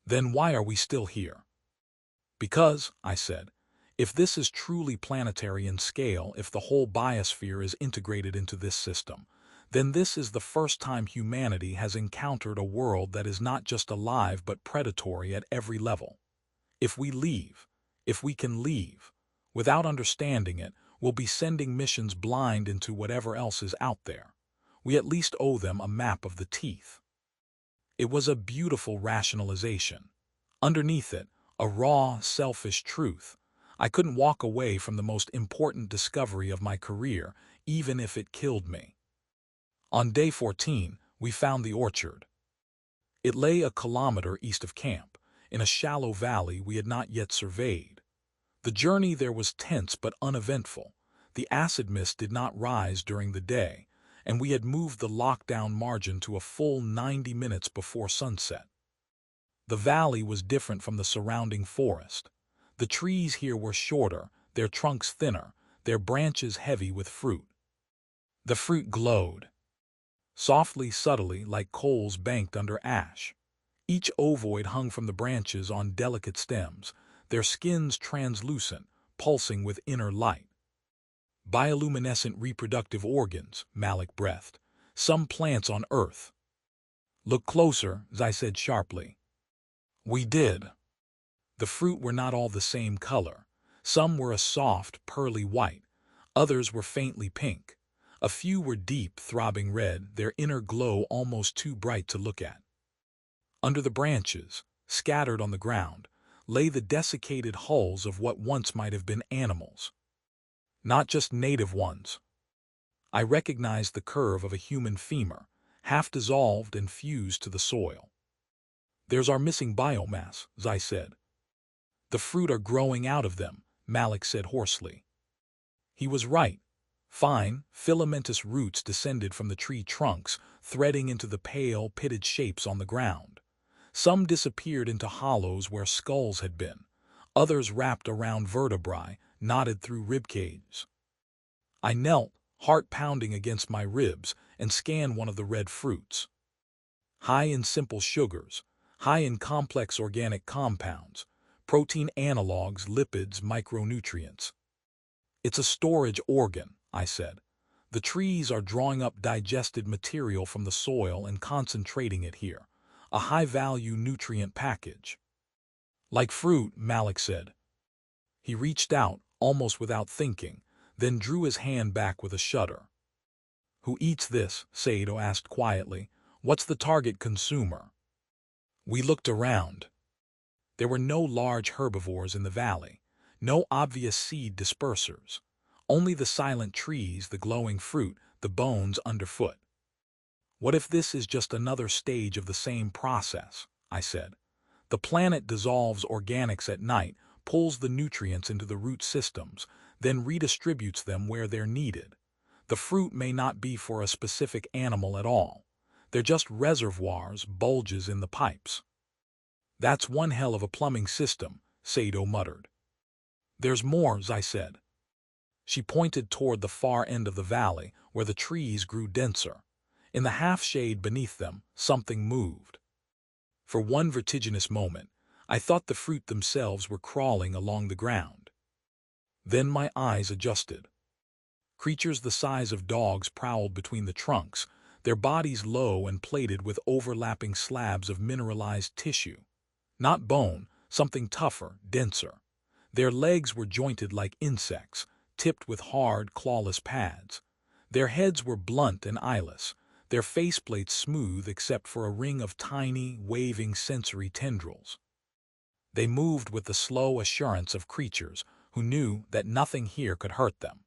Then why are we still here? Because, I said, if this is truly planetary in scale, if the whole biosphere is integrated into this system, then this is the first time humanity has encountered a world that is not just alive but predatory at every level. If we leave, if we can leave, without understanding it, we'll be sending missions blind into whatever else is out there. We at least owe them a map of the teeth. It was a beautiful rationalization. Underneath it, a raw, selfish truth. I couldn't walk away from the most important discovery of my career, even if it killed me. On day 14, we found the orchard. It lay a kilometer east of camp, in a shallow valley we had not yet surveyed. The journey there was tense but uneventful. The acid mist did not rise during the day, and we had moved the lockdown margin to a full 90 minutes before sunset. The valley was different from the surrounding forest. The trees here were shorter, their trunks thinner, their branches heavy with fruit. The fruit glowed, softly, subtly, like coals banked under ash. Each ovoid hung from the branches on delicate stems, their skins translucent, pulsing with inner light. Bioluminescent reproductive organs, Malik breathed. Some plants on Earth. Look closer, I said sharply. We did. The fruit were not all the same color. Some were a soft, pearly white. Others were faintly pink. A few were deep, throbbing red, their inner glow almost too bright to look at. Under the branches, scattered on the ground, lay the desiccated hulls of what once might have been animals. Not just native ones. I recognized the curve of a human femur, half dissolved and fused to the soil. "There's our missing biomass," Zai said. "The fruit are growing out of them," Malik said hoarsely. He was right. Fine, filamentous roots descended from the tree trunks, threading into the pale, pitted shapes on the ground. Some disappeared into hollows where skulls had been. Others wrapped around vertebrae, knotted through ribcage. I knelt, heart pounding against my ribs, and scanned one of the red fruits. High in simple sugars, high in complex organic compounds, protein analogs, lipids, micronutrients. "It's a storage organ," I said. "The trees are drawing up digested material from the soil and concentrating it here. A high-value nutrient package." "Like fruit," Malik said. He reached out, almost without thinking, then drew his hand back with a shudder. "Who eats this?" Saito asked quietly. "What's the target consumer?" We looked around. There were no large herbivores in the valley, no obvious seed dispersers. Only the silent trees, the glowing fruit, the bones underfoot. "What if this is just another stage of the same process?" I said. "The planet dissolves organics at night, pulls the nutrients into the root systems, then redistributes them where they're needed. The fruit may not be for a specific animal at all. They're just reservoirs, bulges in the pipes." "That's one hell of a plumbing system," Saito muttered. "There's more," I said. She pointed toward the far end of the valley, where the trees grew denser. In the half-shade beneath them, something moved. For one vertiginous moment, I thought the fruit themselves were crawling along the ground. Then my eyes adjusted. Creatures the size of dogs prowled between the trunks, their bodies low and plated with overlapping slabs of mineralized tissue. Not bone, something tougher, denser. Their legs were jointed like insects, tipped with hard, clawless pads. Their heads were blunt and eyeless, their faceplates smooth except for a ring of tiny, waving sensory tendrils. They moved with the slow assurance of creatures who knew that nothing here could hurt them.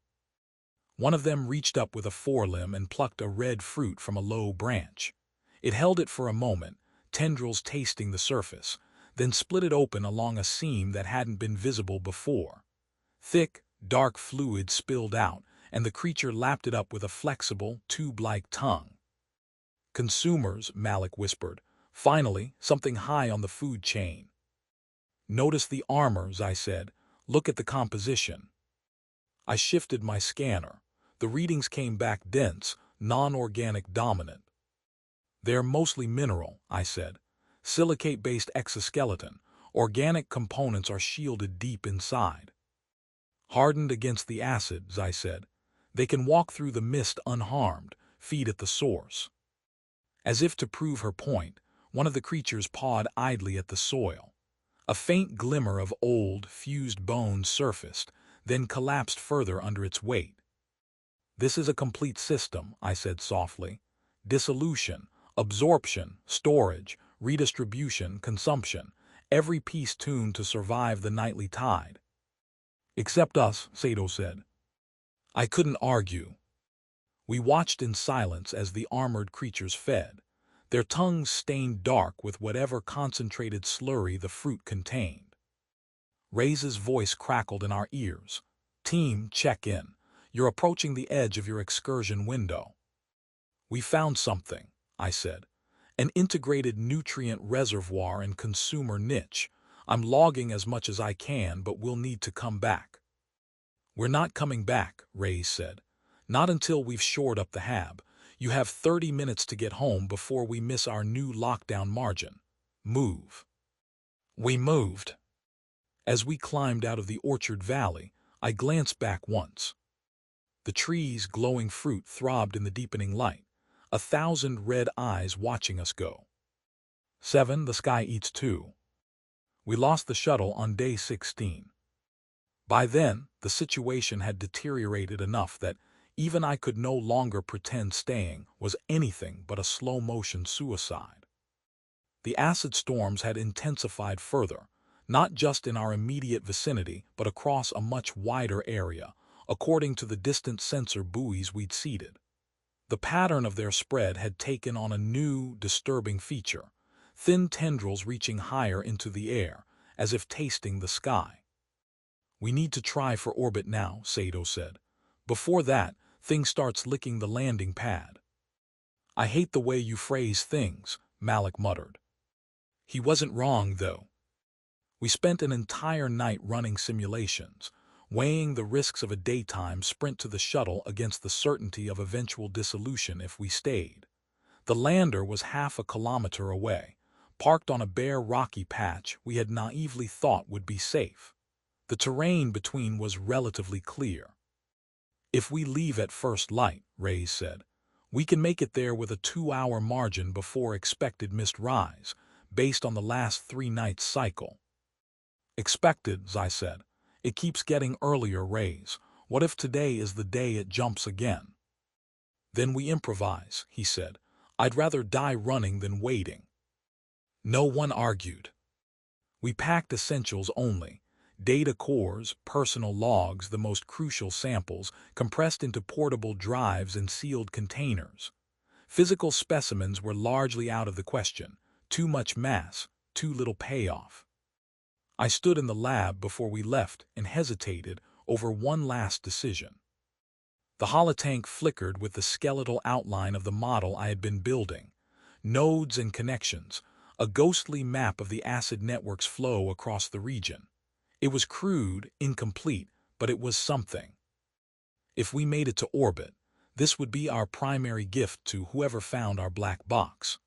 One of them reached up with a forelimb and plucked a red fruit from a low branch. It held it for a moment, tendrils tasting the surface, then split it open along a seam that hadn't been visible before. Thick, dark fluid spilled out, and the creature lapped it up with a flexible, tube-like tongue. "Consumers," Malik whispered. "Finally, something high on the food chain." "Notice the armors," I said. "Look at the composition." I shifted my scanner. The readings came back dense, non-organic dominant. "They're mostly mineral," I said. "Silicate-based exoskeleton. Organic components are shielded deep inside." "Hardened against the acids," I said. "They can walk through the mist unharmed, feed at the source." As if to prove her point, one of the creatures pawed idly at the soil. A faint glimmer of old, fused bones surfaced, then collapsed further under its weight. "This is a complete system," I said softly. "Dissolution, absorption, storage, redistribution, consumption, every piece tuned to survive the nightly tide." "Except us," Saito said. I couldn't argue. We watched in silence as the armored creatures fed, their tongues stained dark with whatever concentrated slurry the fruit contained. Ray's voice crackled in our ears. "Team, check in. You're approaching the edge of your excursion window." "We found something," I said. "An integrated nutrient reservoir and consumer niche. I'm logging as much as I can, but we'll need to come back." "We're not coming back," Ray said. "Not until we've shored up the hab. You have 30 minutes to get home before we miss our new lockdown margin. Move." We moved. As we climbed out of the orchard valley, I glanced back once. The trees' glowing fruit throbbed in the deepening light, 1,000 red eyes watching us go. 7. The sky eats too. We lost the shuttle on day 16. By then, the situation had deteriorated enough that even I could no longer pretend staying was anything but a slow-motion suicide. The acid storms had intensified further, not just in our immediate vicinity but across a much wider area, according to the distant sensor buoys we'd seeded. The pattern of their spread had taken on a new, disturbing feature, thin tendrils reaching higher into the air, as if tasting the sky. "We need to try for orbit now," Sato said. "Before that, thing starts licking the landing pad." "I hate the way you phrase things," Malik muttered. He wasn't wrong, though. We spent an entire night running simulations, weighing the risks of a daytime sprint to the shuttle against the certainty of eventual dissolution if we stayed. The lander was half a kilometer away, parked on a bare rocky patch we had naively thought would be safe. The terrain between was relatively clear. "If we leave at first light," Reyes said, "we can make it there with a 2-hour margin before expected missed rise, based on the last 3 nights' cycle." "Expected," I said. "It keeps getting earlier, Reyes. What if today is the day it jumps again?" "Then we improvise," he said. "I'd rather die running than waiting." No one argued. We packed essentials only: data cores, personal logs, the most crucial samples, compressed into portable drives and sealed containers. Physical specimens were largely out of the question. Too much mass, too little payoff. I stood in the lab before we left and hesitated over one last decision. The holotank flickered with the skeletal outline of the model I had been building. Nodes and connections, a ghostly map of the acid network's flow across the region. It was crude, incomplete, but it was something. If we made it to orbit, this would be our primary gift to whoever found our black box.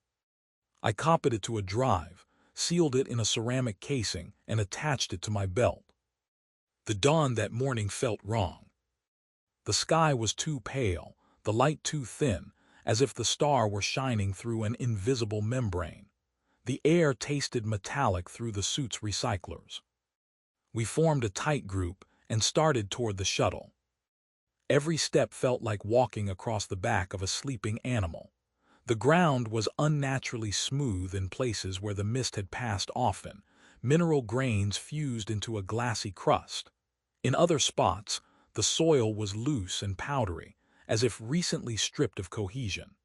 I copied it to a drive, sealed it in a ceramic casing, and attached it to my belt. The dawn that morning felt wrong. The sky was too pale, the light too thin, as if the star were shining through an invisible membrane. The air tasted metallic through the suit's recyclers. We formed a tight group and started toward the shuttle. Every step felt like walking across the back of a sleeping animal. The ground was unnaturally smooth in places where the mist had passed often. Mineral grains fused into a glassy crust. In other spots, the soil was loose and powdery, as if recently stripped of cohesion.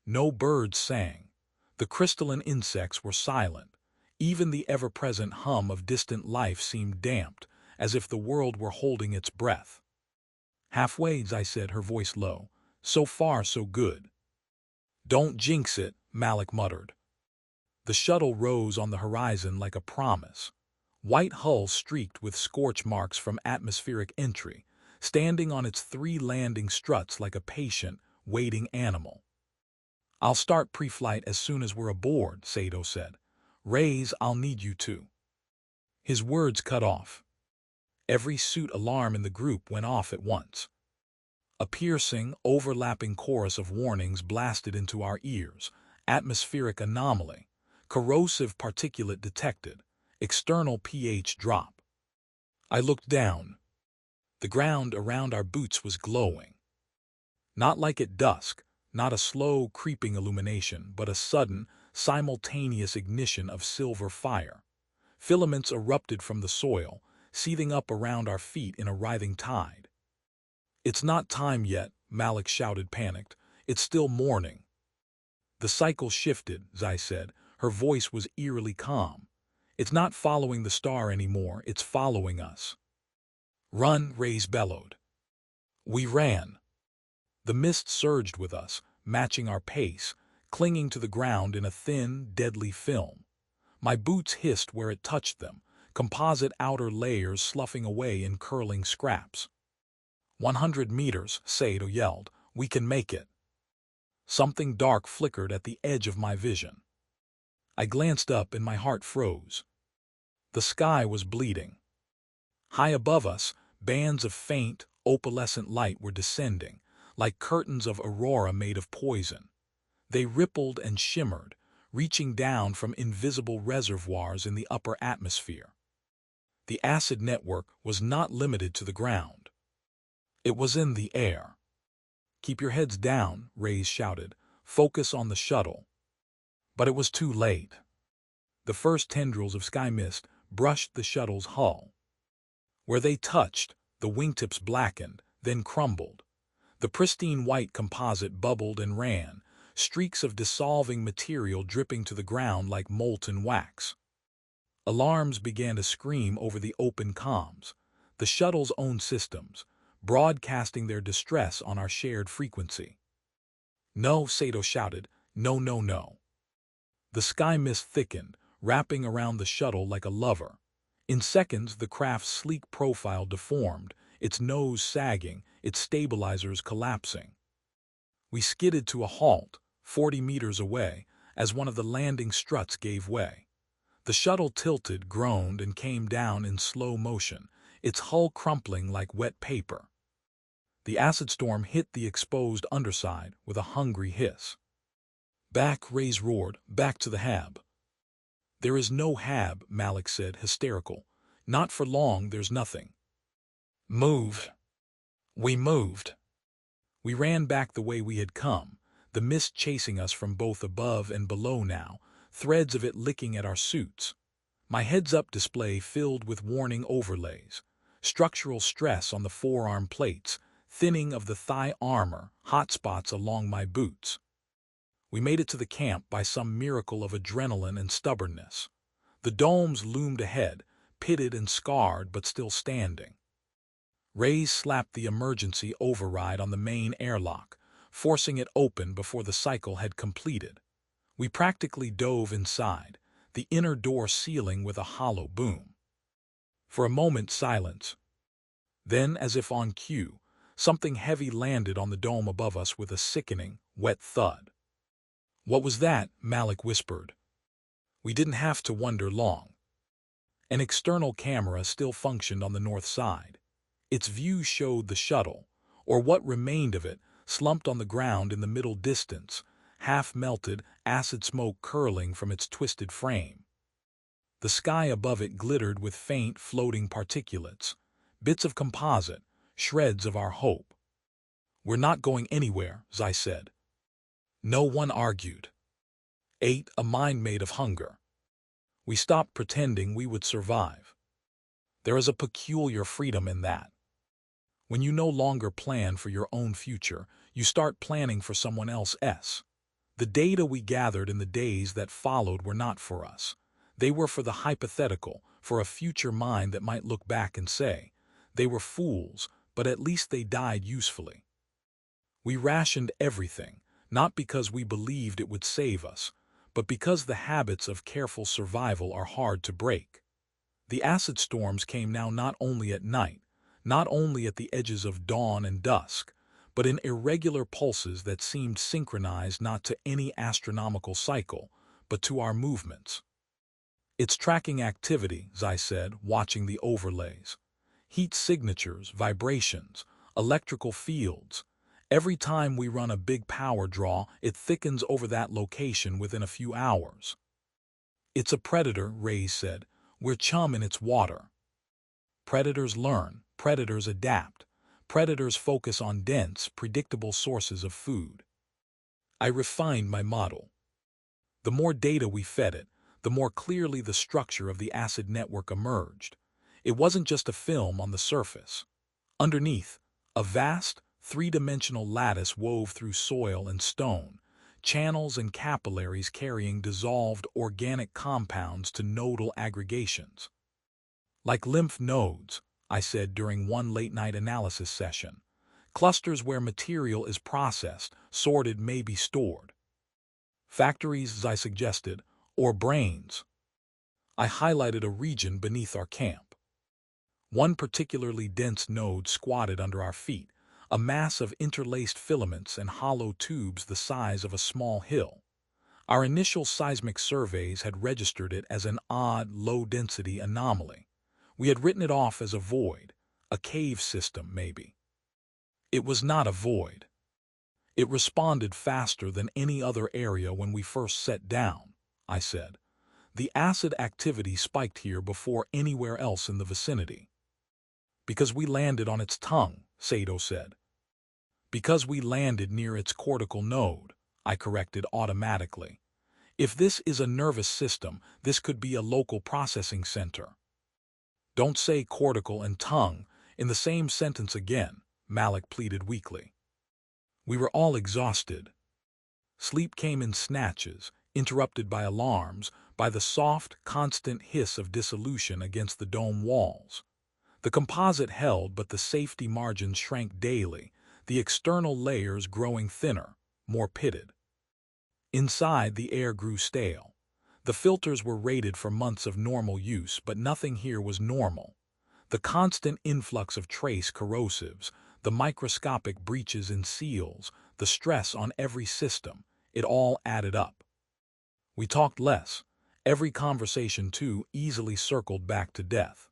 No birds sang. The crystalline insects were silent. Even the ever-present hum of distant life seemed damped, as if the world were holding its breath. "Halfway," I said, her voice low. "So far, so good." "Don't jinx it," Malik muttered. The shuttle rose on the horizon like a promise. White hull streaked with scorch marks from atmospheric entry, standing on its 3 landing struts like a patient, waiting animal. "I'll start pre-flight as soon as we're aboard," Sato said. "Reyes, I'll need you too." His words cut off. Every suit alarm in the group went off at once. A piercing, overlapping chorus of warnings blasted into our ears. Atmospheric anomaly. Corrosive particulate detected. External pH drop. I looked down. The ground around our boots was glowing. Not like at dusk, not a slow, creeping illumination, but a sudden, simultaneous ignition of silver fire. Filaments erupted from the soil, seething up around our feet in a writhing tide. "It's not time yet," Malik shouted, panicked. "It's still morning." The cycle shifted, Zai said. Her voice was eerily calm. "It's not following the star anymore, it's following us." "Run," Reyes bellowed. We ran. The mist surged with us, matching our pace, clinging to the ground in a thin, deadly film. My boots hissed where it touched them, composite outer layers sloughing away in curling scraps. 100 meters, Sato yelled. "We can make it." Something dark flickered at the edge of my vision. I glanced up and my heart froze. The sky was bleeding. High above us, bands of faint, opalescent light were descending, like curtains of aurora made of poison. They rippled and shimmered, reaching down from invisible reservoirs in the upper atmosphere. The acid network was not limited to the ground. It was in the air. "Keep your heads down," Reyes shouted. "Focus on the shuttle." But it was too late. The first tendrils of sky mist brushed the shuttle's hull. Where they touched, the wingtips blackened, then crumbled. The pristine white composite bubbled and ran, streaks of dissolving material dripping to the ground like molten wax. Alarms began to scream over the open comms, the shuttle's own systems, broadcasting their distress on our shared frequency. "No," Sato shouted. "No, no, no." The sky mist thickened, wrapping around the shuttle like a lover. In seconds, the craft's sleek profile deformed, its nose sagging, its stabilizers collapsing. We skidded to a halt, 40 meters away, as one of the landing struts gave way. The shuttle tilted, groaned, and came down in slow motion, its hull crumpling like wet paper. The acid storm hit the exposed underside with a hungry hiss. "Back," Reyes roared, "back to the hab." "There is no hab," Malik said, hysterical. "Not for long, there's nothing." "Move." We moved. We ran back the way we had come, the mist chasing us from both above and below now, threads of it licking at our suits. My heads-up display filled with warning overlays, structural stress on the forearm plates, thinning of the thigh armor, hotspots along my boots. We made it to the camp by some miracle of adrenaline and stubbornness. The domes loomed ahead, pitted and scarred but still standing. Reyes slapped the emergency override on the main airlock, forcing it open before the cycle had completed. We practically dove inside, the inner door sealing with a hollow boom. For a moment, silence. Then, as if on cue, something heavy landed on the dome above us with a sickening, wet thud. "What was that?" Malik whispered. We didn't have to wonder long. An external camera still functioned on the north side. Its view showed the shuttle, or what remained of it, slumped on the ground in the middle distance, half-melted, acid smoke curling from its twisted frame. The sky above it glittered with faint, floating particulates, bits of composite, shreds of our hope. "We're not going anywhere," Zai said. No one argued. 8. A mind made of hunger. We stopped pretending we would survive. There is a peculiar freedom in that. When you no longer plan for your own future, you start planning for someone else's. The data we gathered in the days that followed were not for us. They were for the hypothetical, for a future mind that might look back and say, they were fools, but at least they died usefully. We rationed everything, not because we believed it would save us, but because the habits of careful survival are hard to break. The acid storms came now not only at night, not only at the edges of dawn and dusk, but in irregular pulses that seemed synchronized not to any astronomical cycle, but to our movements. "It's tracking activity," Zai said, watching the overlays. "Heat signatures, vibrations, electrical fields. Every time we run a big power draw, it thickens over that location within a few hours." "It's a predator," Reyes said. "We're chum in its water." Predators learn, predators adapt, predators focus on dense, predictable sources of food. I refined my model. The more data we fed it, the more clearly the structure of the acid network emerged. It wasn't just a film on the surface. Underneath, a vast, three-dimensional lattice wove through soil and stone, channels and capillaries carrying dissolved organic compounds to nodal aggregations. "Like lymph nodes," I said during one late-night analysis session. "Clusters where material is processed, sorted, maybe stored." "Factories," I suggested, "or brains." I highlighted a region beneath our camp. One particularly dense node squatted under our feet, a mass of interlaced filaments and hollow tubes the size of a small hill. Our initial seismic surveys had registered it as an odd, low-density anomaly. We had written it off as a void, a cave system, maybe. It was not a void. It responded faster than any other area when we first set down, I said. The acid activity spiked here before anywhere else in the vicinity. "Because we landed on its tongue," Sato said. "Because we landed near its cortical node," I corrected automatically. "If this is a nervous system, this could be a local processing center." "Don't say cortical and tongue in the same sentence again," Malik pleaded weakly. We were all exhausted. Sleep came in snatches, interrupted by alarms, by the soft, constant hiss of dissolution against the dome walls. The composite held, but the safety margins shrank daily, the external layers growing thinner, more pitted. Inside, the air grew stale. The filters were rated for months of normal use, but nothing here was normal. The constant influx of trace corrosives, the microscopic breaches in seals, the stress on every system, it all added up. We talked less. Every conversation, too, easily circled back to death.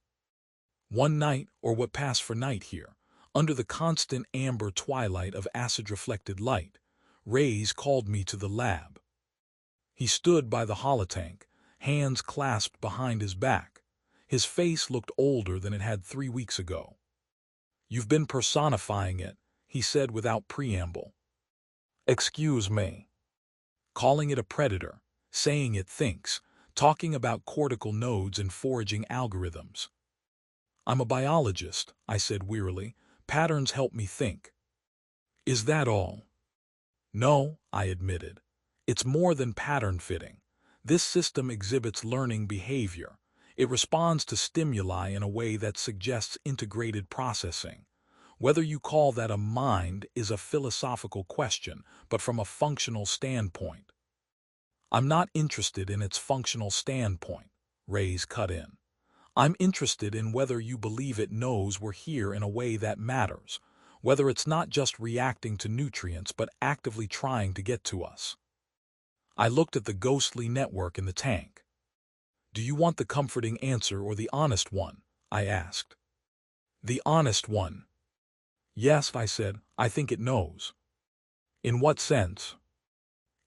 One night, or what passed for night here, under the constant amber twilight of acid-reflected light, Reyes called me to the lab. He stood by the holotank, hands clasped behind his back. His face looked older than it had 3 weeks ago. "You've been personifying it," he said without preamble. "Excuse me." Calling it a predator, saying it thinks, talking about cortical nodes and foraging algorithms. "I'm a biologist," I said wearily. "Patterns help me think." "Is that all?" "No," I admitted. "It's more than pattern fitting. This system exhibits learning behavior. It responds to stimuli in a way that suggests integrated processing. Whether you call that a mind is a philosophical question, but from a functional standpoint." "I'm not interested in its functional standpoint," Reyes cut in. "I'm interested in whether you believe it knows we're here in a way that matters, whether it's not just reacting to nutrients but actively trying to get to us." I looked at the ghostly network in the tank. "Do you want the comforting answer or the honest one?" I asked. "The honest one." "Yes," I said, "I think it knows." "In what sense?"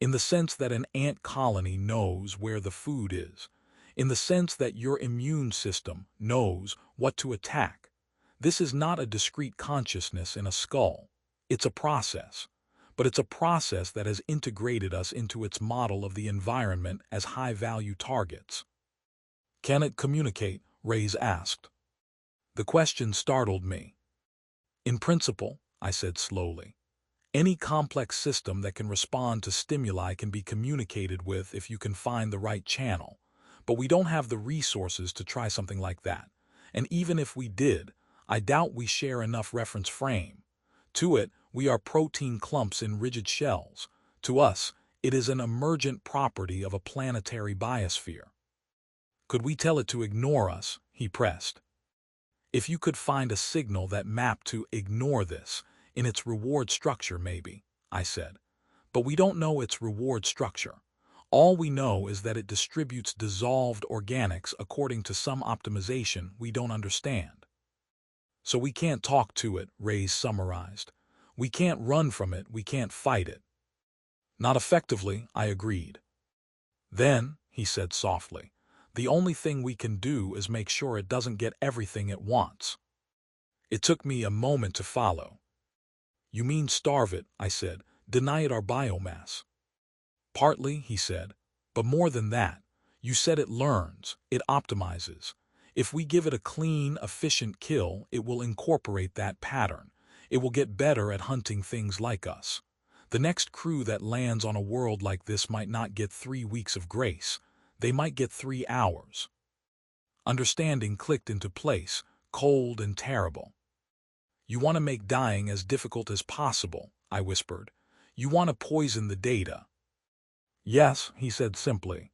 "In the sense that an ant colony knows where the food is. In the sense that your immune system knows what to attack. This is not a discrete consciousness in a skull. It's a process. But it's a process that has integrated us into its model of the environment as high-value targets." "Can it communicate?" Reyes asked. The question startled me. "In principle," I said slowly. "Any complex system that can respond to stimuli can be communicated with if you can find the right channel. But we don't have the resources to try something like that. And even if we did, I doubt we share enough reference frame. To it, we are protein clumps in rigid shells. To us, it is an emergent property of a planetary biosphere." "Could we tell it to ignore us?" he pressed. "If you could find a signal that mapped to ignore this, in its reward structure maybe," I said. "But we don't know its reward structure. All we know is that it distributes dissolved organics according to some optimization we don't understand." "So we can't talk to it," Reyes summarized. "We can't run from it, we can't fight it." "Not effectively," I agreed. "Then," he said softly, "the only thing we can do is make sure it doesn't get everything it wants." It took me a moment to follow. "You mean starve it," I said, "deny it our biomass?" "Partly," he said, "but more than that. You said it learns, it optimizes. If we give it a clean, efficient kill, it will incorporate that pattern. It will get better at hunting things like us. The next crew that lands on a world like this might not get 3 weeks of grace. They might get 3 hours." Understanding clicked into place, cold and terrible. "You want to make dying as difficult as possible," I whispered. "You want to poison the data." "Yes," he said simply.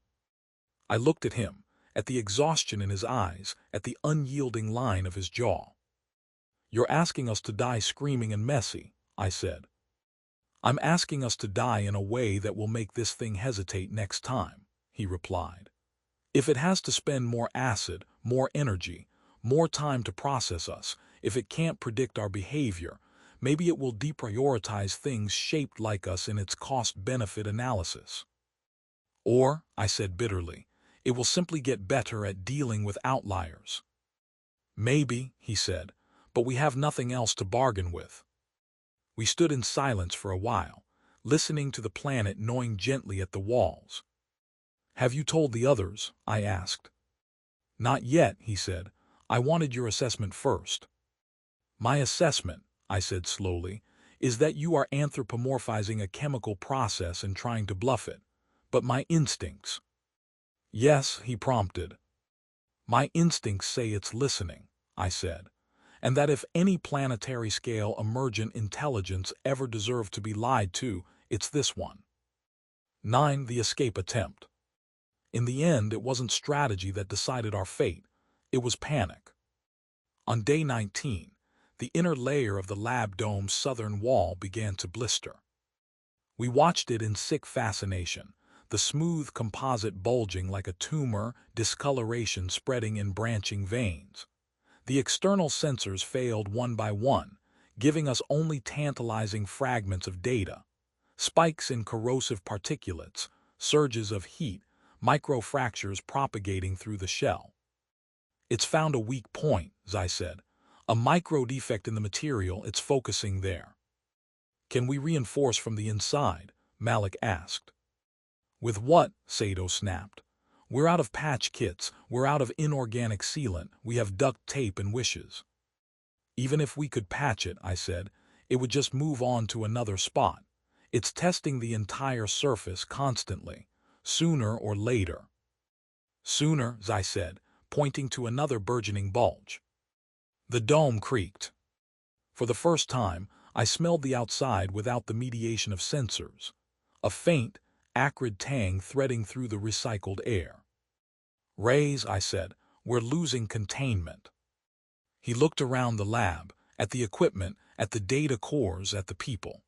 I looked at him, at the exhaustion in his eyes, at the unyielding line of his jaw. "You're asking us to die screaming and messy," I said. "I'm asking us to die in a way that will make this thing hesitate next time," he replied. "If it has to spend more acid, more energy, more time to process us, if it can't predict our behavior, maybe it will deprioritize things shaped like us in its cost-benefit analysis. Or," I said bitterly, "it will simply get better at dealing with outliers." "Maybe," he said, "but we have nothing else to bargain with." We stood in silence for a while, listening to the planet gnawing gently at the walls. "Have you told the others?" I asked. "Not yet," he said. "I wanted your assessment first." "My assessment," I said slowly, is that you are anthropomorphizing a chemical process and trying to bluff it. But my instincts. Yes, he prompted. My instincts say it's listening, I said, and that if any planetary-scale emergent intelligence ever deserved to be lied to, it's this one. 9. The escape attempt. In the end, it wasn't strategy that decided our fate. It was panic. On day 19, the inner layer of the lab dome's southern wall began to blister. We watched it in sick fascination, the smooth composite bulging like a tumor, discoloration spreading in branching veins. The external sensors failed one by one, giving us only tantalizing fragments of data. Spikes in corrosive particulates, surges of heat, microfractures propagating through the shell. It's found a weak point, Zai said. A micro-defect in the material, it's focusing there. Can we reinforce from the inside? Malik asked. With what? Sato snapped. We're out of patch kits, we're out of inorganic sealant, we have duct tape and wishes. Even if we could patch it, I said, it would just move on to another spot. It's testing the entire surface constantly, sooner or later. Sooner, Zai said, pointing to another burgeoning bulge. The dome creaked. For the first time, I smelled the outside without the mediation of sensors. A faint, acrid tang threading through the recycled air. Rays, I said, we're losing containment. He looked around the lab, at the equipment, at the data cores, at the people.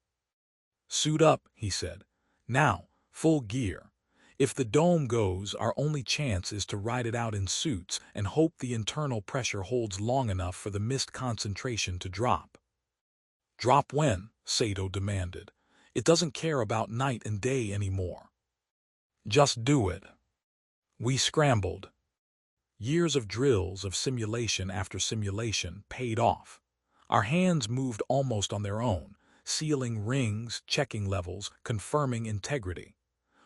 Suit up, he said. Now, full gear. If the dome goes, our only chance is to ride it out in suits and hope the internal pressure holds long enough for the mist concentration to drop. Drop when? Sato demanded. It doesn't care about night and day anymore. Just do it. We scrambled. Years of drills of simulation after simulation paid off. Our hands moved almost on their own, sealing rings, checking levels, confirming integrity.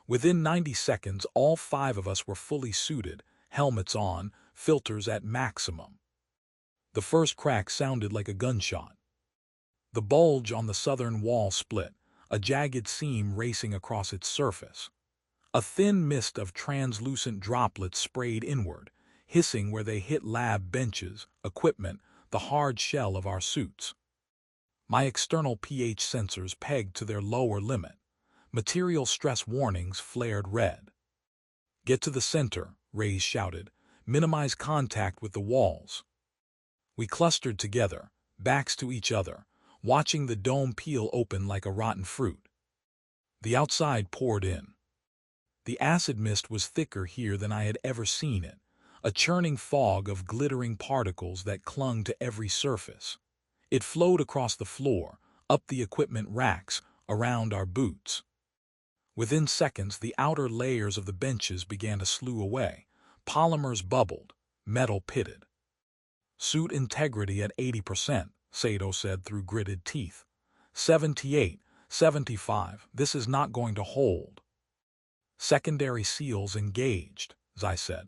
Within 90 seconds, all 5 of us were fully suited, helmets on, filters at maximum. The first crack sounded like a gunshot. The bulge on the southern wall split, a jagged seam racing across its surface. A thin mist of translucent droplets sprayed inward, hissing where they hit lab benches, equipment, the hard shell of our suits. My external pH sensors pegged to their lower limit. Material stress warnings flared red. Get to the center, Rays shouted. Minimize contact with the walls. We clustered together, backs to each other, watching the dome peel open like a rotten fruit. The outside poured in. The acid mist was thicker here than I had ever seen it, a churning fog of glittering particles that clung to every surface. It flowed across the floor, up the equipment racks, around our boots. Within seconds, the outer layers of the benches began to slough away. Polymers bubbled, metal pitted. Suit integrity at 80%, Sato said through gritted teeth. 78, 75, this is not going to hold. Secondary seals engaged, Zai said,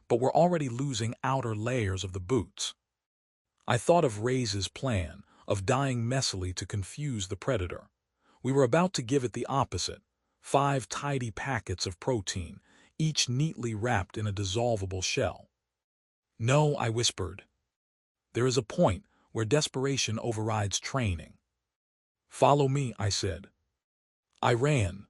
but we're already losing outer layers of the boots. I thought of Rays's plan, of dying messily to confuse the predator. We were about to give it the opposite. 5 tidy packets of protein, each neatly wrapped in a dissolvable shell. No, I whispered. There is a point where desperation overrides training. Follow me, I said. I ran.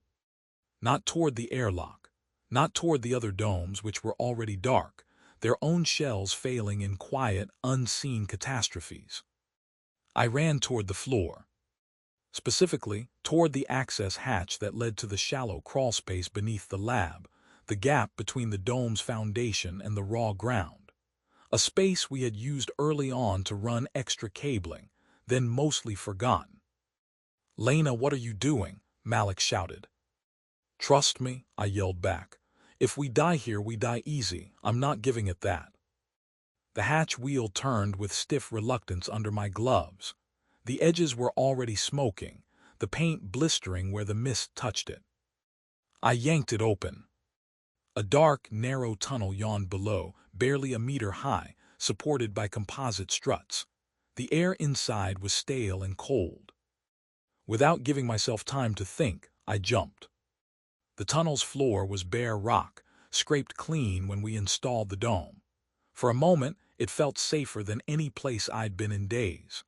Not toward the airlock, not toward the other domes which were already dark, their own shells failing in quiet, unseen catastrophes. I ran toward the floor. Specifically, toward the access hatch that led to the shallow crawlspace beneath the lab, the gap between the dome's foundation and the raw ground. A space we had used early on to run extra cabling, then mostly forgotten. Lena, what are you doing? Malik shouted. Trust me, I yelled back. If we die here, we die easy. I'm not giving it that. The hatch wheel turned with stiff reluctance under my gloves. The edges were already smoking, the paint blistering where the mist touched it. I yanked it open. A dark, narrow tunnel yawned below, barely a meter high, supported by composite struts. The air inside was stale and cold. Without giving myself time to think, I jumped. The tunnel's floor was bare rock, scraped clean when we installed the dome. For a moment, it felt safer than any place I'd been in days.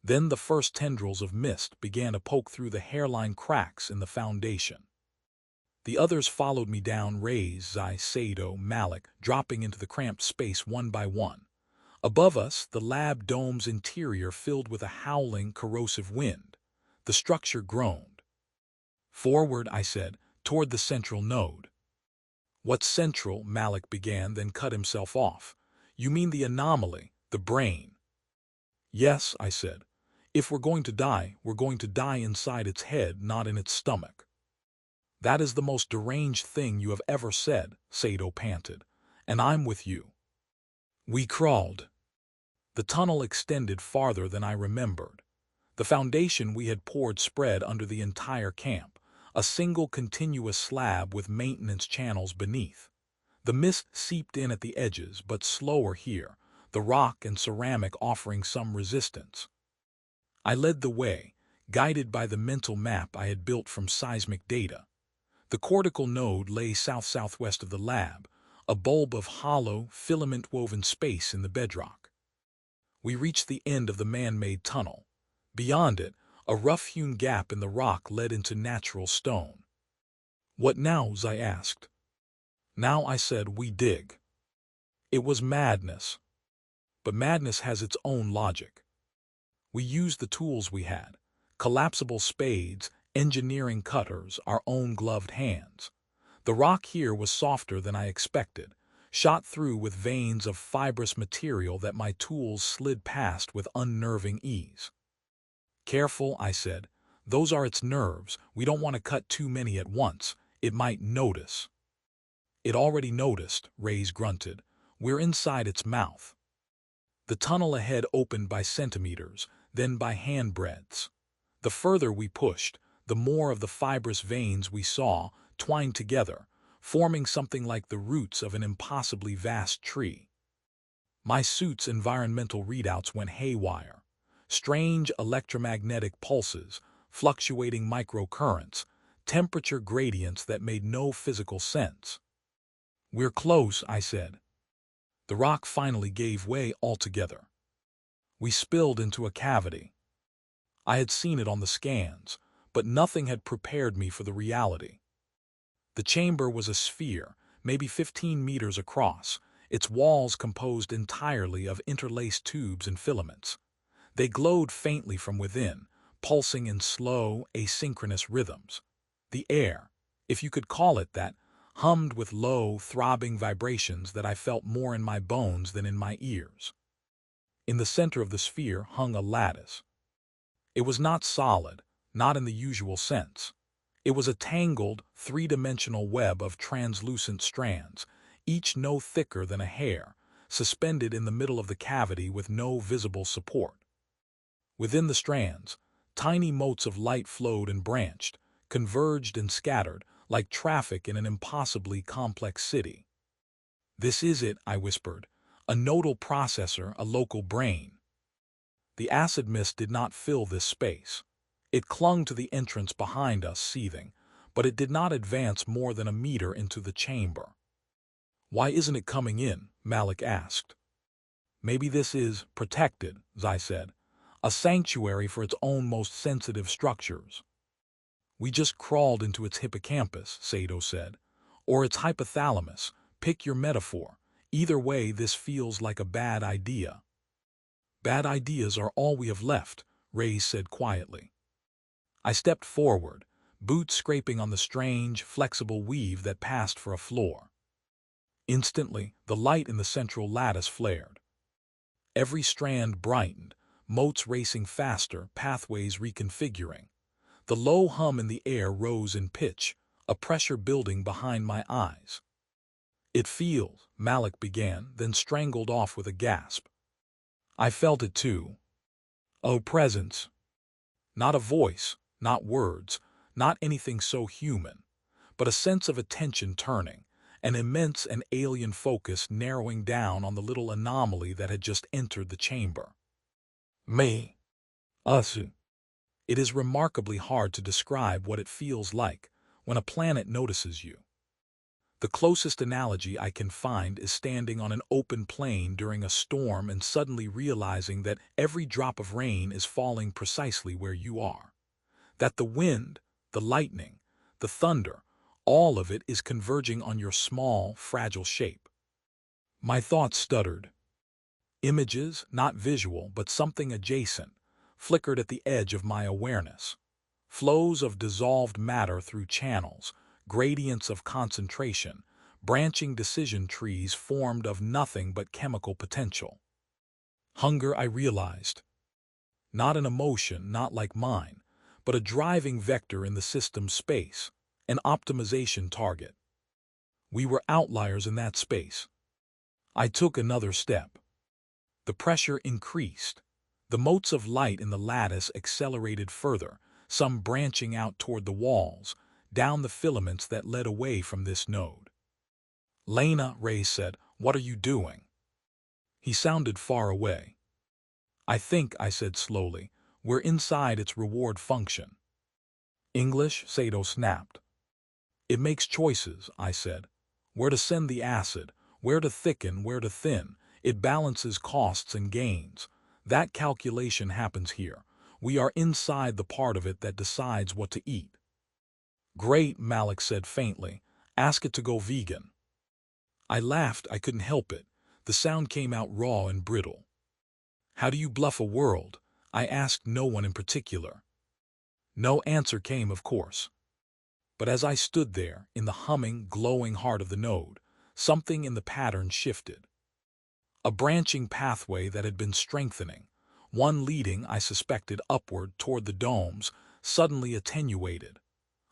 Then the first tendrils of mist began to poke through the hairline cracks in the foundation. The others followed me down, Reyes, Zai, Sato, Malik, dropping into the cramped space one by one. Above us, the lab dome's interior filled with a howling, corrosive wind. The structure groaned. "Forward," I said, "toward the central node." "What's central?" Malik began, then cut himself off. "You mean the anomaly, the brain?" "Yes," I said. "If we're going to die, we're going to die inside its head, not in its stomach." "That is the most deranged thing you have ever said," Sato panted. "And I'm with you." We crawled. The tunnel extended farther than I remembered. The foundation we had poured spread under the entire camp, a single continuous slab with maintenance channels beneath. The mist seeped in at the edges, but slower here, the rock and ceramic offering some resistance. I led the way, guided by the mental map I had built from seismic data. The cortical node lay south-southwest of the lab, a bulb of hollow, filament-woven space in the bedrock. We reached the end of the man-made tunnel. Beyond it, a rough-hewn gap in the rock led into natural stone. "What now?" I asked. "Now," I said, "we dig." It was madness. But madness has its own logic. We used the tools we had: collapsible spades, engineering cutters, our own gloved hands. The rock here was softer than I expected, shot through with veins of fibrous material that my tools slid past with unnerving ease. "Careful," I said. "Those are its nerves. We don't want to cut too many at once. It might notice." "It already noticed," Reyes grunted. "We're inside its mouth." The tunnel ahead opened by centimeters, then by handbreadths. The further we pushed, the more of the fibrous veins we saw, twined together, forming something like the roots of an impossibly vast tree. My suit's environmental readouts went haywire. Strange electromagnetic pulses, fluctuating microcurrents, temperature gradients that made no physical sense. "We're close," I said. The rock finally gave way altogether. We spilled into a cavity. I had seen it on the scans, but nothing had prepared me for the reality. The chamber was a sphere, maybe 15 meters across, its walls composed entirely of interlaced tubes and filaments. They glowed faintly from within, pulsing in slow, asynchronous rhythms. The air, if you could call it that, hummed with low, throbbing vibrations that I felt more in my bones than in my ears. In the center of the sphere hung a lattice. It was not solid, not in the usual sense. It was a tangled, three-dimensional web of translucent strands, each no thicker than a hair, suspended in the middle of the cavity with no visible support. Within the strands, tiny motes of light flowed and branched, converged and scattered, like traffic in an impossibly complex city. "This is it," I whispered. "A nodal processor, a local brain." The acid mist did not fill this space. It clung to the entrance behind us, seething, but it did not advance more than a meter into the chamber. "Why isn't it coming in?" Malik asked. "Maybe this is protected," Zai said. "A sanctuary for its own most sensitive structures." "We just crawled into its hippocampus," Sato said. "Or its hypothalamus. Pick your metaphor. Either way, this feels like a bad idea." "Bad ideas are all we have left," Reyes said quietly. I stepped forward, boots scraping on the strange, flexible weave that passed for a floor. Instantly, the light in the central lattice flared. Every strand brightened, motes racing faster, pathways reconfiguring. The low hum in the air rose in pitch, a pressure building behind my eyes. "It feels," Malik began, then strangled off with a gasp. I felt it too. Oh, presence. Not a voice, not words, not anything so human, but a sense of attention turning, an immense and alien focus narrowing down on the little anomaly that had just entered the chamber. "Me. Us." It is remarkably hard to describe what it feels like when a planet notices you. The closest analogy I can find is standing on an open plain during a storm and suddenly realizing that every drop of rain is falling precisely where you are. That the wind, the lightning, the thunder, all of it is converging on your small, fragile shape. My thoughts stuttered. Images, not visual, but something adjacent, flickered at the edge of my awareness. Flows of dissolved matter through channels, gradients of concentration, branching decision trees formed of nothing but chemical potential. Hunger, I realized. Not an emotion, not like mine, but a driving vector in the system's space, an optimization target. We were outliers in that space. I took another step. The pressure increased. The motes of light in the lattice accelerated further, some branching out toward the walls, down the filaments that led away from this node. Lena, Ray said, "What are you doing?" He sounded far away. "I think," I said slowly, "we're inside its reward function." "English?" Sato snapped. "It makes choices," I said. "Where to send the acid, where to thicken, where to thin. It balances costs and gains. That calculation happens here. We are inside the part of it that decides what to eat." "Great," Malik said faintly. "Ask it to go vegan." I laughed. I couldn't help it. The sound came out raw and brittle. "How do you bluff a world?" I asked no one in particular. No answer came, of course. But as I stood there, in the humming, glowing heart of the node, something in the pattern shifted. A branching pathway that had been strengthening, one leading, I suspected, upward toward the domes, suddenly attenuated.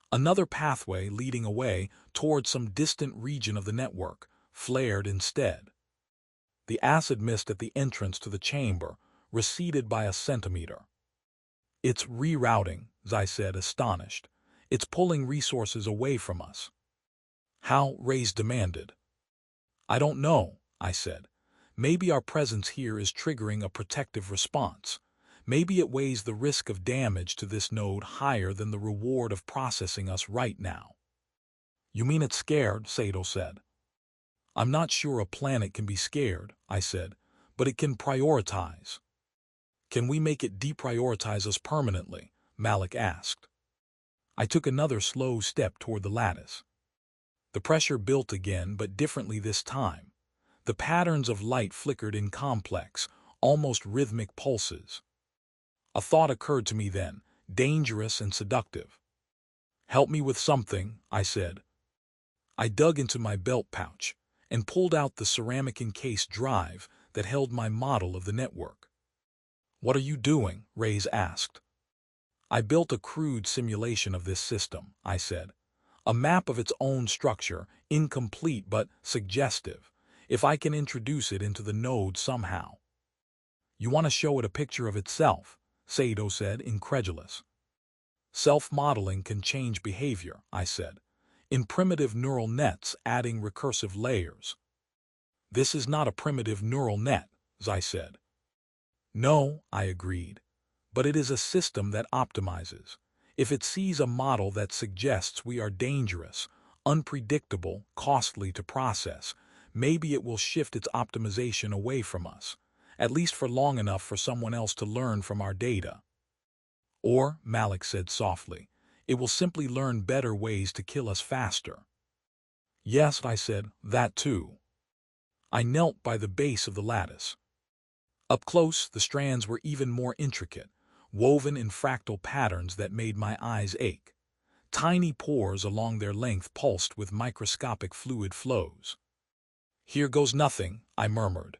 Another pathway leading away toward some distant region of the network flared instead. The acid mist at the entrance to the chamber receded by a centimeter. "It's rerouting," I said, astonished. "It's pulling resources away from us." "How?" Ray's demanded. "I don't know," I said. "Maybe our presence here is triggering a protective response. Maybe it weighs the risk of damage to this node higher than the reward of processing us right now." "You mean it's scared?" Sato said. "I'm not sure a planet can be scared," I said, "but it can prioritize." "Can we make it deprioritize us permanently?" Malik asked. I took another slow step toward the lattice. The pressure built again, but differently this time. The patterns of light flickered in complex, almost rhythmic pulses. A thought occurred to me then, dangerous and seductive. "Help me with something," I said. I dug into my belt pouch and pulled out the ceramic-encased drive that held my model of the network. "What are you doing?" Ray's asked. "I built a crude simulation of this system," I said. "A map of its own structure, incomplete but suggestive, if I can introduce it into the node somehow." "You want to show it a picture of itself?" Sato said, incredulous. "Self-modeling can change behavior," I said. "In primitive neural nets, adding recursive layers." "This is not a primitive neural net," I said. "No," I agreed. "But it is a system that optimizes. If it sees a model that suggests we are dangerous, unpredictable, costly to process, maybe it will shift its optimization away from us, at least for long enough for someone else to learn from our data." "Or," Malik said softly, "it will simply learn better ways to kill us faster." "Yes," I said, "that too." I knelt by the base of the lattice. Up close, the strands were even more intricate, woven in fractal patterns that made my eyes ache. Tiny pores along their length pulsed with microscopic fluid flows. "Here goes nothing," I murmured.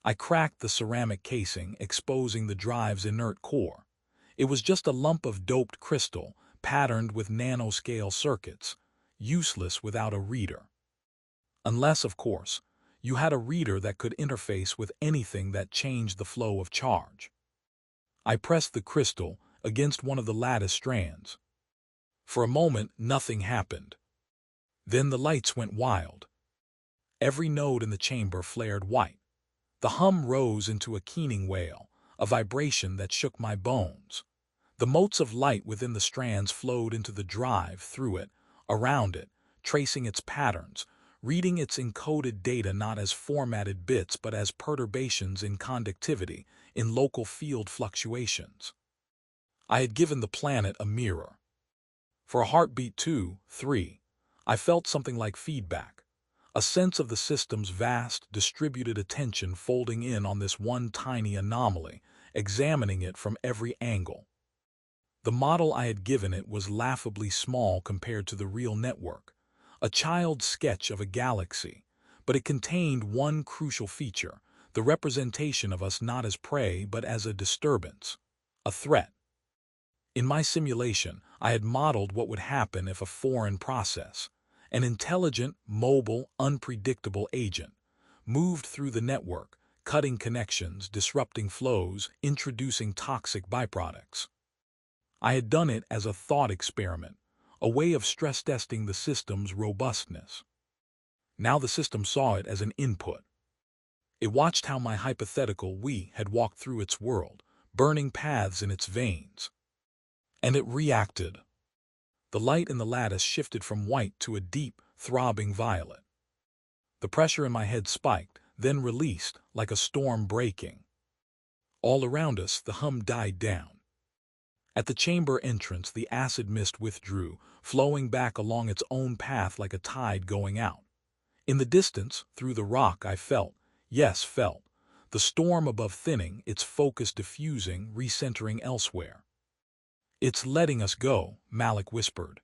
I cracked the ceramic casing, exposing the drive's inert core. It was just a lump of doped crystal, patterned with nanoscale circuits, useless without a reader. Unless, of course, you had a reader that could interface with anything that changed the flow of charge. I pressed the crystal against one of the lattice strands. For a moment, nothing happened. Then the lights went wild. Every node in the chamber flared white. The hum rose into a keening wail, a vibration that shook my bones. The motes of light within the strands flowed into the drive, through it, around it, tracing its patterns, reading its encoded data not as formatted bits but as perturbations in conductivity, in local field fluctuations. I had given the planet a mirror. For a heartbeat 2, 3, I felt something like feedback, a sense of the system's vast, distributed attention folding in on this one tiny anomaly, examining it from every angle. The model I had given it was laughably small compared to the real network, a child's sketch of a galaxy, but it contained one crucial feature, the representation of us not as prey but as a disturbance, a threat. In my simulation, I had modeled what would happen if a foreign process, an intelligent, mobile, unpredictable agent, moved through the network, cutting connections, disrupting flows, introducing toxic byproducts. I had done it as a thought experiment, a way of stress testing the system's robustness. Now the system saw it as an input. It watched how my hypothetical we had walked through its world, burning paths in its veins. And it reacted. The light in the lattice shifted from white to a deep, throbbing violet. The pressure in my head spiked, then released, like a storm breaking. All around us, the hum died down. At the chamber entrance, the acid mist withdrew, flowing back along its own path like a tide going out. In the distance, through the rock, I felt, yes, felt, the storm above thinning, its focus diffusing, recentering elsewhere. "It's letting us go," Malik whispered.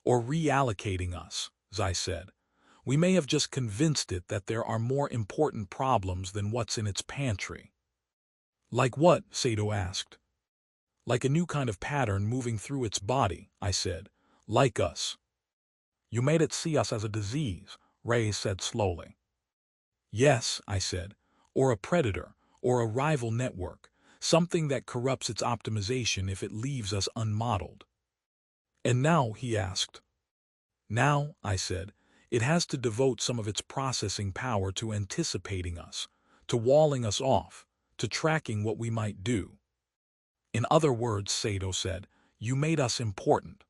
"Or reallocating us," Zai said. "We may have just convinced it that there are more important problems than what's in its pantry." "Like what?" Sato asked. "Like a new kind of pattern moving through its body," I said. "Like us." "You made it see us as a disease," Reyes said slowly. "Yes," I said, "or a predator, or a rival network, something that corrupts its optimization if it leaves us unmodeled." "And now?" he asked. "Now," I said, "it has to devote some of its processing power to anticipating us, to walling us off, to tracking what we might do." "In other words," Sato said, "you made us important."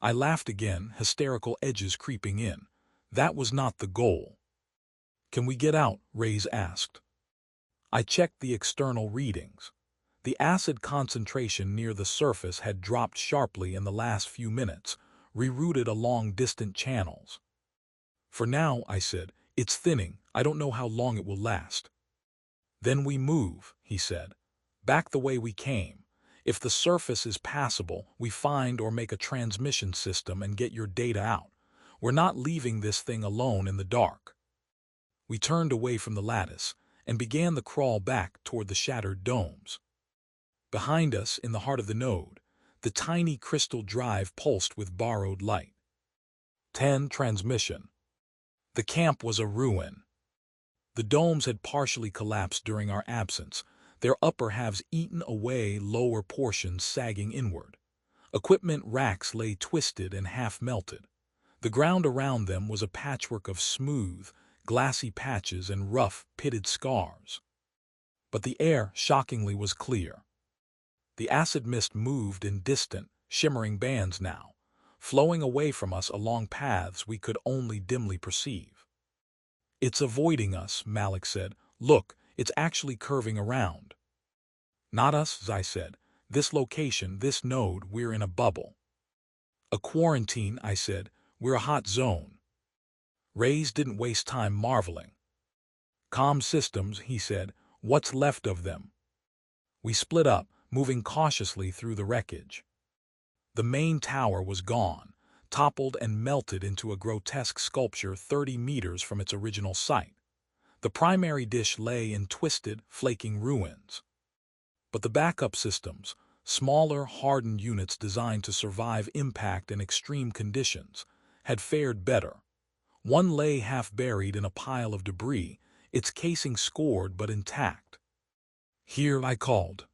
I laughed again, hysterical edges creeping in. That was not the goal. "Can we get out?" Reyes asked. I checked the external readings. The acid concentration near the surface had dropped sharply in the last few minutes, rerouted along distant channels. "For now," I said, "it's thinning. I don't know how long it will last." "Then we move," he said. "Back the way we came. If the surface is passable, we find or make a transmission system and get your data out. We're not leaving this thing alone in the dark." We turned away from the lattice and began the crawl back toward the shattered domes. Behind us, in the heart of the node, the tiny crystal drive pulsed with borrowed light. 10 transmission. The camp was a ruin. The domes had partially collapsed during our absence, their upper halves eaten away, lower portions sagging inward. Equipment racks lay twisted and half-melted. The ground around them was a patchwork of smooth, glassy patches and rough, pitted scars. But the air, shockingly, was clear. The acid mist moved in distant, shimmering bands now, flowing away from us along paths we could only dimly perceive. "It's avoiding us," Malik said. "Look, it's actually curving around." "Not us," Zai said. "This location, this node, we're in a bubble." "A quarantine," I said. "We're a hot zone." Reyes didn't waste time marveling. "Comm systems," he said. "What's left of them?" We split up, moving cautiously through the wreckage. The main tower was gone, toppled and melted into a grotesque sculpture 30 meters from its original site. The primary dish lay in twisted, flaking ruins. But the backup systems, smaller, hardened units designed to survive impact and extreme conditions, had fared better. One lay half-buried in a pile of debris, its casing scored but intact. "Here," I called.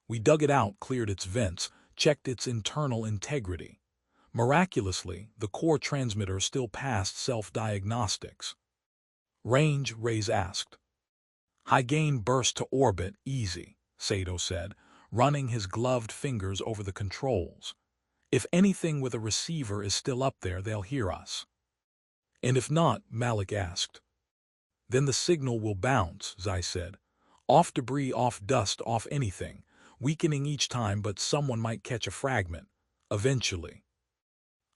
We dug it out, cleared its vents, checked its internal integrity. Miraculously, the core transmitter still passed self-diagnostics. "Range?" Reyes asked. "High gain burst to orbit, easy," Sato said. running his gloved fingers over the controls. "If anything with a receiver is still up there, they'll hear us." "And if not?" Malik asked. "Then the signal will bounce," Zai said. "Off debris, off dust, off anything, weakening each time, but someone might catch a fragment. Eventually."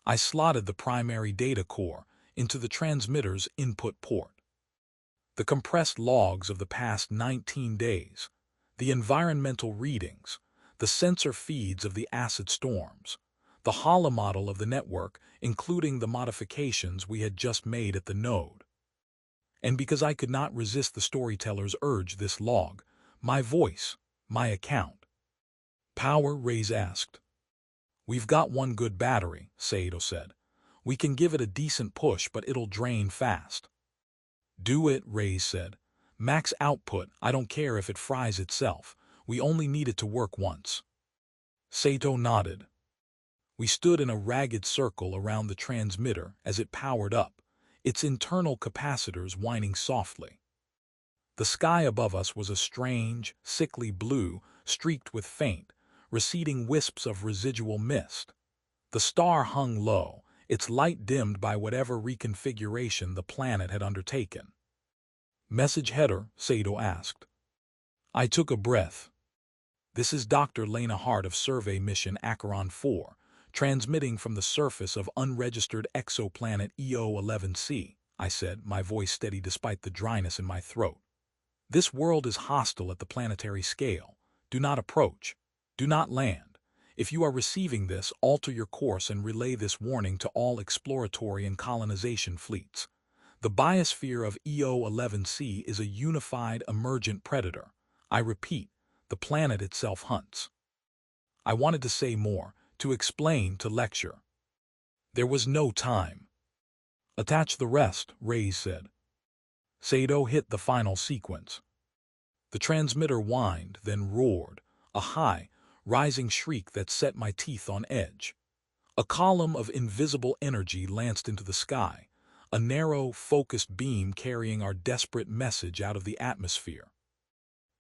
I slotted the primary data core into the transmitter's input port. The compressed logs of the past 19 days, the environmental readings, the sensor feeds of the acid storms, the holomodel of the network, including the modifications we had just made at the node. And because I could not resist the storyteller's urge, this log, my voice, my account. "Power?" Reyes asked. "We've got one good battery," Saito said. "We can give it a decent push, but it'll drain fast." "Do it," Reyes said. "Max output, I don't care if it fries itself. We only need it to work once." Saito nodded. We stood in a ragged circle around the transmitter as it powered up, its internal capacitors whining softly. The sky above us was a strange, sickly blue, streaked with faint, receding wisps of residual mist. The star hung low, its light dimmed by whatever reconfiguration the planet had undertaken. "Message header?" Saito asked. I took a breath. "This is Dr. Lena Hart of Survey Mission Acheron 4, transmitting from the surface of unregistered exoplanet EO11C, I said, my voice steady despite the dryness in my throat. "This world is hostile at the planetary scale. Do not approach. Do not land. If you are receiving this, alter your course and relay this warning to all exploratory and colonization fleets. The biosphere of EO11C is a unified, emergent predator. I repeat, the planet itself hunts." I wanted to say more, to explain, to lecture. There was no time. "Attach the rest," Reyes said. Saito hit the final sequence. The transmitter whined, then roared, a high, rising shriek that set my teeth on edge. A column of invisible energy lanced into the sky, a narrow, focused beam carrying our desperate message out of the atmosphere.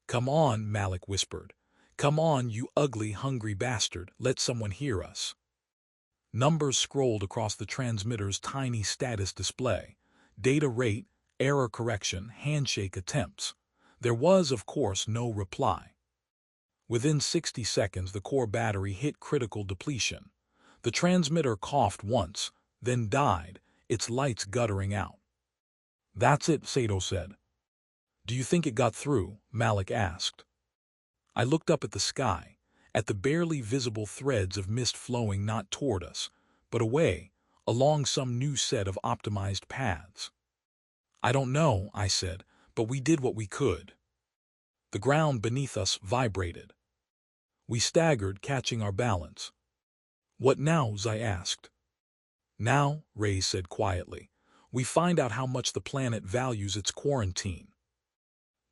"Come on," Malik whispered. "Come on, you ugly, hungry bastard. Let someone hear us." Numbers scrolled across the transmitter's tiny status display. Data rate, error correction, handshake attempts. There was, of course, no reply. Within 60 seconds, the core battery hit critical depletion. The transmitter coughed once, then died, its lights guttering out. "That's it," Saito said. "Do you think it got through?" Malik asked. I looked up at the sky, at the barely visible threads of mist flowing not toward us, but away, along some new set of optimized paths. "I don't know," I said, "but we did what we could." The ground beneath us vibrated. We staggered, catching our balance. "What now?" I asked. "Now," Reyes said quietly, "we find out how much the planet values its quarantine."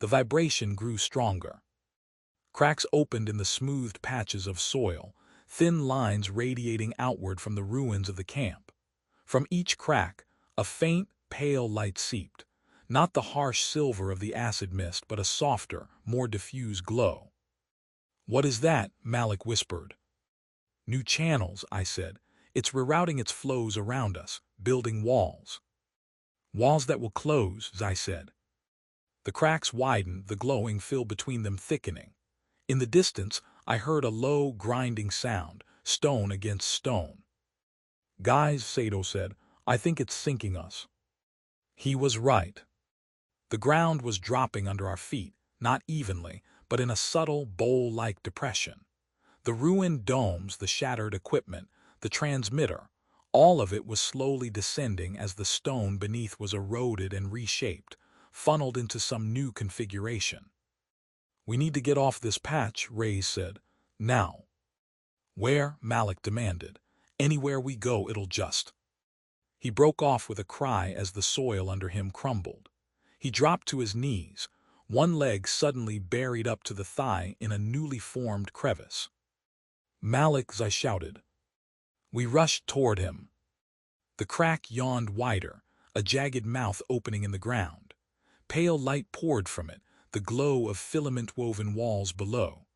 The vibration grew stronger. Cracks opened in the smoothed patches of soil, thin lines radiating outward from the ruins of the camp. From each crack, a faint, pale light seeped, not the harsh silver of the acid mist, but a softer, more diffuse glow. "What is that?" Malik whispered. "New channels," I said. "It's rerouting its flows around us, building walls." "Walls that will close," I said. The cracks widened, the glowing fill between them thickening. In the distance, I heard a low, grinding sound, stone against stone. "Guys," Saito said, "I think it's sinking us." He was right. The ground was dropping under our feet, not evenly, but in a subtle, bowl-like depression. The ruined domes, the shattered equipment, the transmitter, all of it was slowly descending as the stone beneath was eroded and reshaped, funneled into some new configuration. "We need to get off this patch," Reyes said. "Now." "Where?" Malik demanded. "Anywhere we go, it'll just—" He broke off with a cry as the soil under him crumbled. He dropped to his knees, one leg suddenly buried up to the thigh in a newly formed crevice. "Malik," I shouted. We rushed toward him. The crack yawned wider, a jagged mouth opening in the ground. Pale light poured from it, the glow of filament-woven walls below.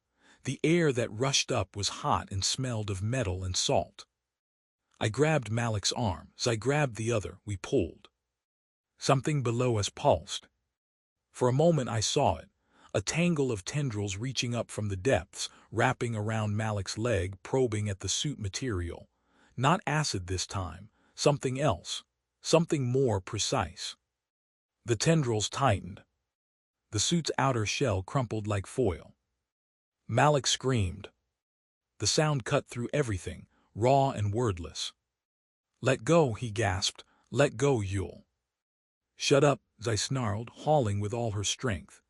The air that rushed up was hot and smelled of metal and salt. I grabbed Malik's arm. As I grabbed the other, we pulled. Something below us pulsed. For a moment I saw it, a tangle of tendrils reaching up from the depths, wrapping around Malik's leg, probing at the suit material. Not acid this time, something else, something more precise. The tendrils tightened. The suit's outer shell crumpled like foil. Malik screamed. The sound cut through everything, raw and wordless. "Let go," he gasped. "Let go, Yule." "Shut up," I snarled, hauling with all her strength.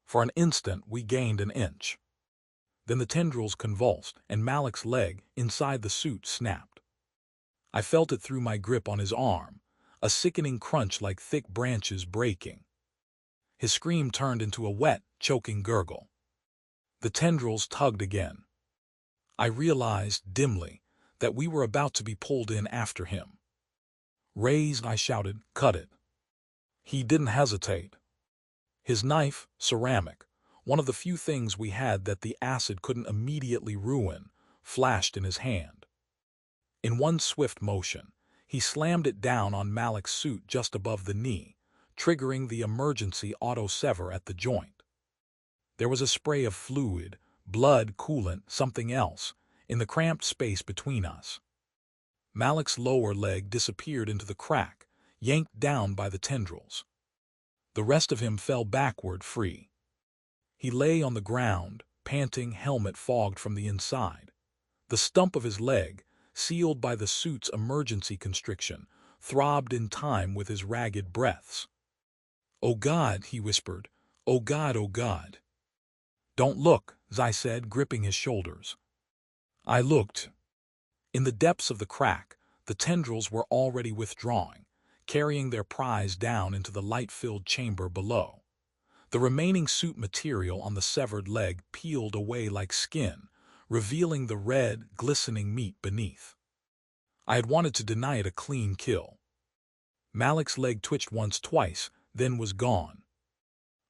For an instant we gained an inch. Then the tendrils convulsed, and Malik's leg, inside the suit, snapped. I felt it through my grip on his arm, a sickening crunch like thick branches breaking. His scream turned into a wet, choking gurgle. The tendrils tugged again. I realized, dimly, that we were about to be pulled in after him. "Raise," I shouted, "cut it." He didn't hesitate. His knife, ceramic, one of the few things we had that the acid couldn't immediately ruin, flashed in his hand. In one swift motion, he slammed it down on Malik's suit just above the knee, triggering the emergency auto-sever at the joint. There was a spray of fluid, blood, coolant, something else, in the cramped space between us. Malik's lower leg disappeared into the crack, yanked down by the tendrils. The rest of him fell backward, free. He lay on the ground, panting, helmet fogged from the inside. The stump of his leg, sealed by the suit's emergency constriction, throbbed in time with his ragged breaths. "Oh God," he whispered. "Oh God, oh God." "Don't look," I said, gripping his shoulders. I looked. In the depths of the crack, the tendrils were already withdrawing, carrying their prize down into the light-filled chamber below. The remaining suit material on the severed leg peeled away like skin, revealing the red, glistening meat beneath. I had wanted to deny it a clean kill. Malik's leg twitched once, twice, then was gone.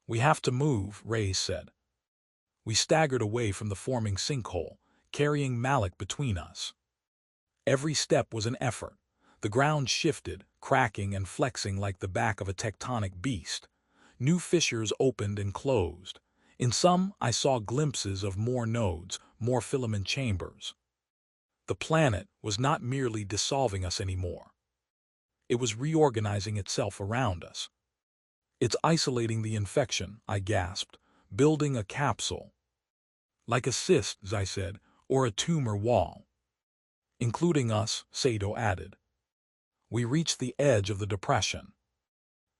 "We have to move," Ray said. We staggered away from the forming sinkhole, carrying Malik between us. Every step was an effort. The ground shifted, cracking and flexing like the back of a tectonic beast. New fissures opened and closed. In some, I saw glimpses of more nodes, more filament chambers. The planet was not merely dissolving us anymore. It was reorganizing itself around us. "It's isolating the infection," I gasped, "building a capsule." "Like a cyst," I said, "or a tumor wall." "Including us," Sato added. We reached the edge of the depression.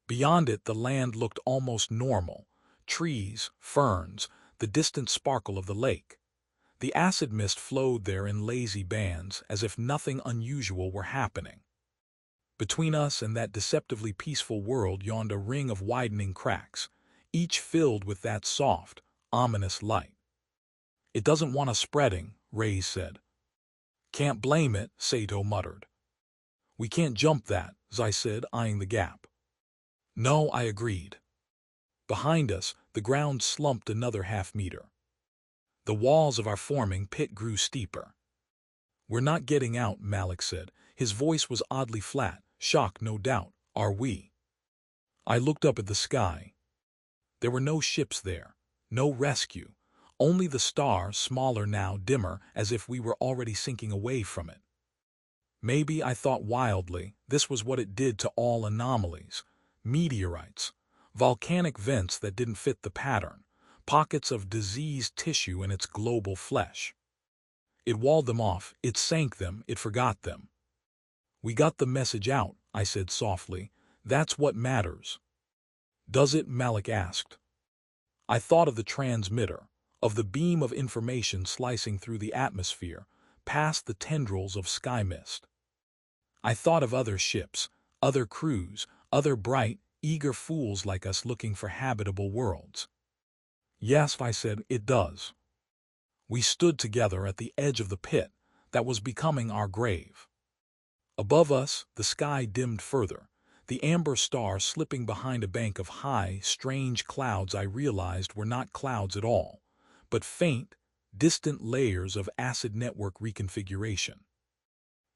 Beyond it, the land looked almost normal. Trees, ferns, the distant sparkle of the lake. The acid mist flowed there in lazy bands, as if nothing unusual were happening. Between us and that deceptively peaceful world yawned a ring of widening cracks, each filled with that soft, ominous light. "It doesn't want us spreading," Ray said. "Can't blame it," Sato muttered. "We can't jump that," I said, eyeing the gap. "No," I agreed. Behind us, the ground slumped another half-meter. The walls of our forming pit grew steeper. "We're not getting out," Malik said. His voice was oddly flat, shocked no doubt. "Are we?" I looked up at the sky. There were no ships there, no rescue, only the star, smaller now, dimmer, as if we were already sinking away from it. Maybe, I thought wildly, this was what it did to all anomalies. Meteorites, volcanic vents that didn't fit the pattern, pockets of diseased tissue in its global flesh. It walled them off, it sank them, it forgot them. "We got the message out," I said softly. "That's what matters." "Does it?" Malik asked. I thought of the transmitter, of the beam of information slicing through the atmosphere, past the tendrils of sky mist. I thought of other ships, other crews, other bright, eager fools like us looking for habitable worlds. "Yes," I said, "it does." We stood together at the edge of the pit that was becoming our grave. Above us, the sky dimmed further, the amber star slipping behind a bank of high, strange clouds I realized were not clouds at all, but faint, distant layers of acid network reconfiguration.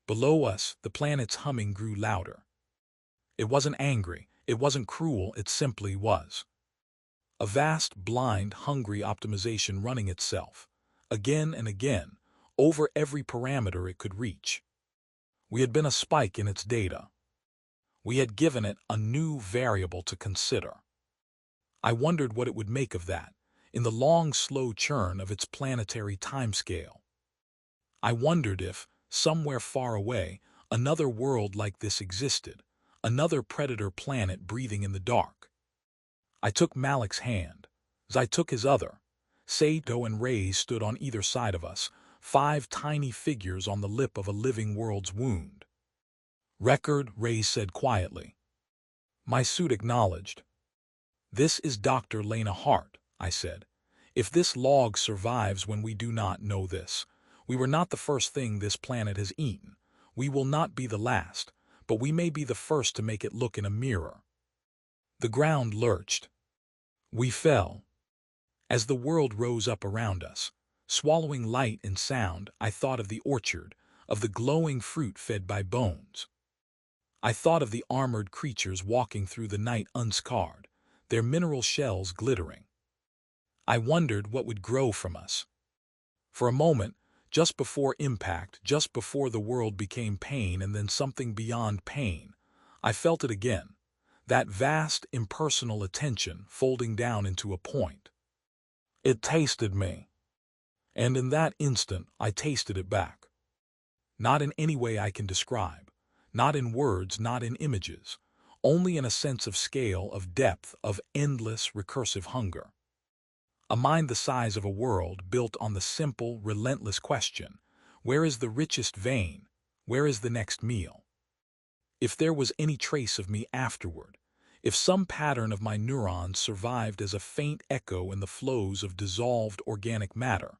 Below us, the planet's humming grew louder. It wasn't angry, it wasn't cruel, it simply was. A vast, blind, hungry optimization running itself, again and again, over every parameter it could reach. We had been a spike in its data. We had given it a new variable to consider. I wondered what it would make of that, in the long, slow churn of its planetary timescale. I wondered if, somewhere far away, another world like this existed, another predator planet breathing in the dark. I took Malik's hand. As I took his other, Sato and Ray stood on either side of us, 5 tiny figures on the lip of a living world's wound. "Record," Ray said quietly. My suit acknowledged. "This is Dr. Lena Hart," I said. "If this log survives when we do not know this, we were not the first thing this planet has eaten. We will not be the last, but we may be the first to make it look in a mirror." The ground lurched. We fell. As the world rose up around us, swallowing light and sound, I thought of the orchard, of the glowing fruit fed by bones. I thought of the armored creatures walking through the night unscarred, their mineral shells glittering. I wondered what would grow from us. For a moment, just before impact, just before the world became pain and then something beyond pain, I felt it again, that vast, impersonal attention folding down into a point. It tasted me. And in that instant, I tasted it back. Not in any way I can describe, not in words, not in images, only in a sense of scale, of depth, of endless, recursive hunger. A mind the size of a world built on the simple, relentless question, where is the richest vein? Where is the next meal? If there was any trace of me afterward, if some pattern of my neurons survived as a faint echo in the flows of dissolved organic matter,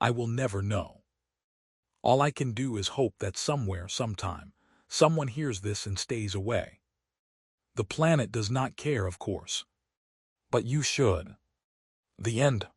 I will never know. All I can do is hope that somewhere, sometime, someone hears this and stays away. The planet does not care, of course. But you should. The end.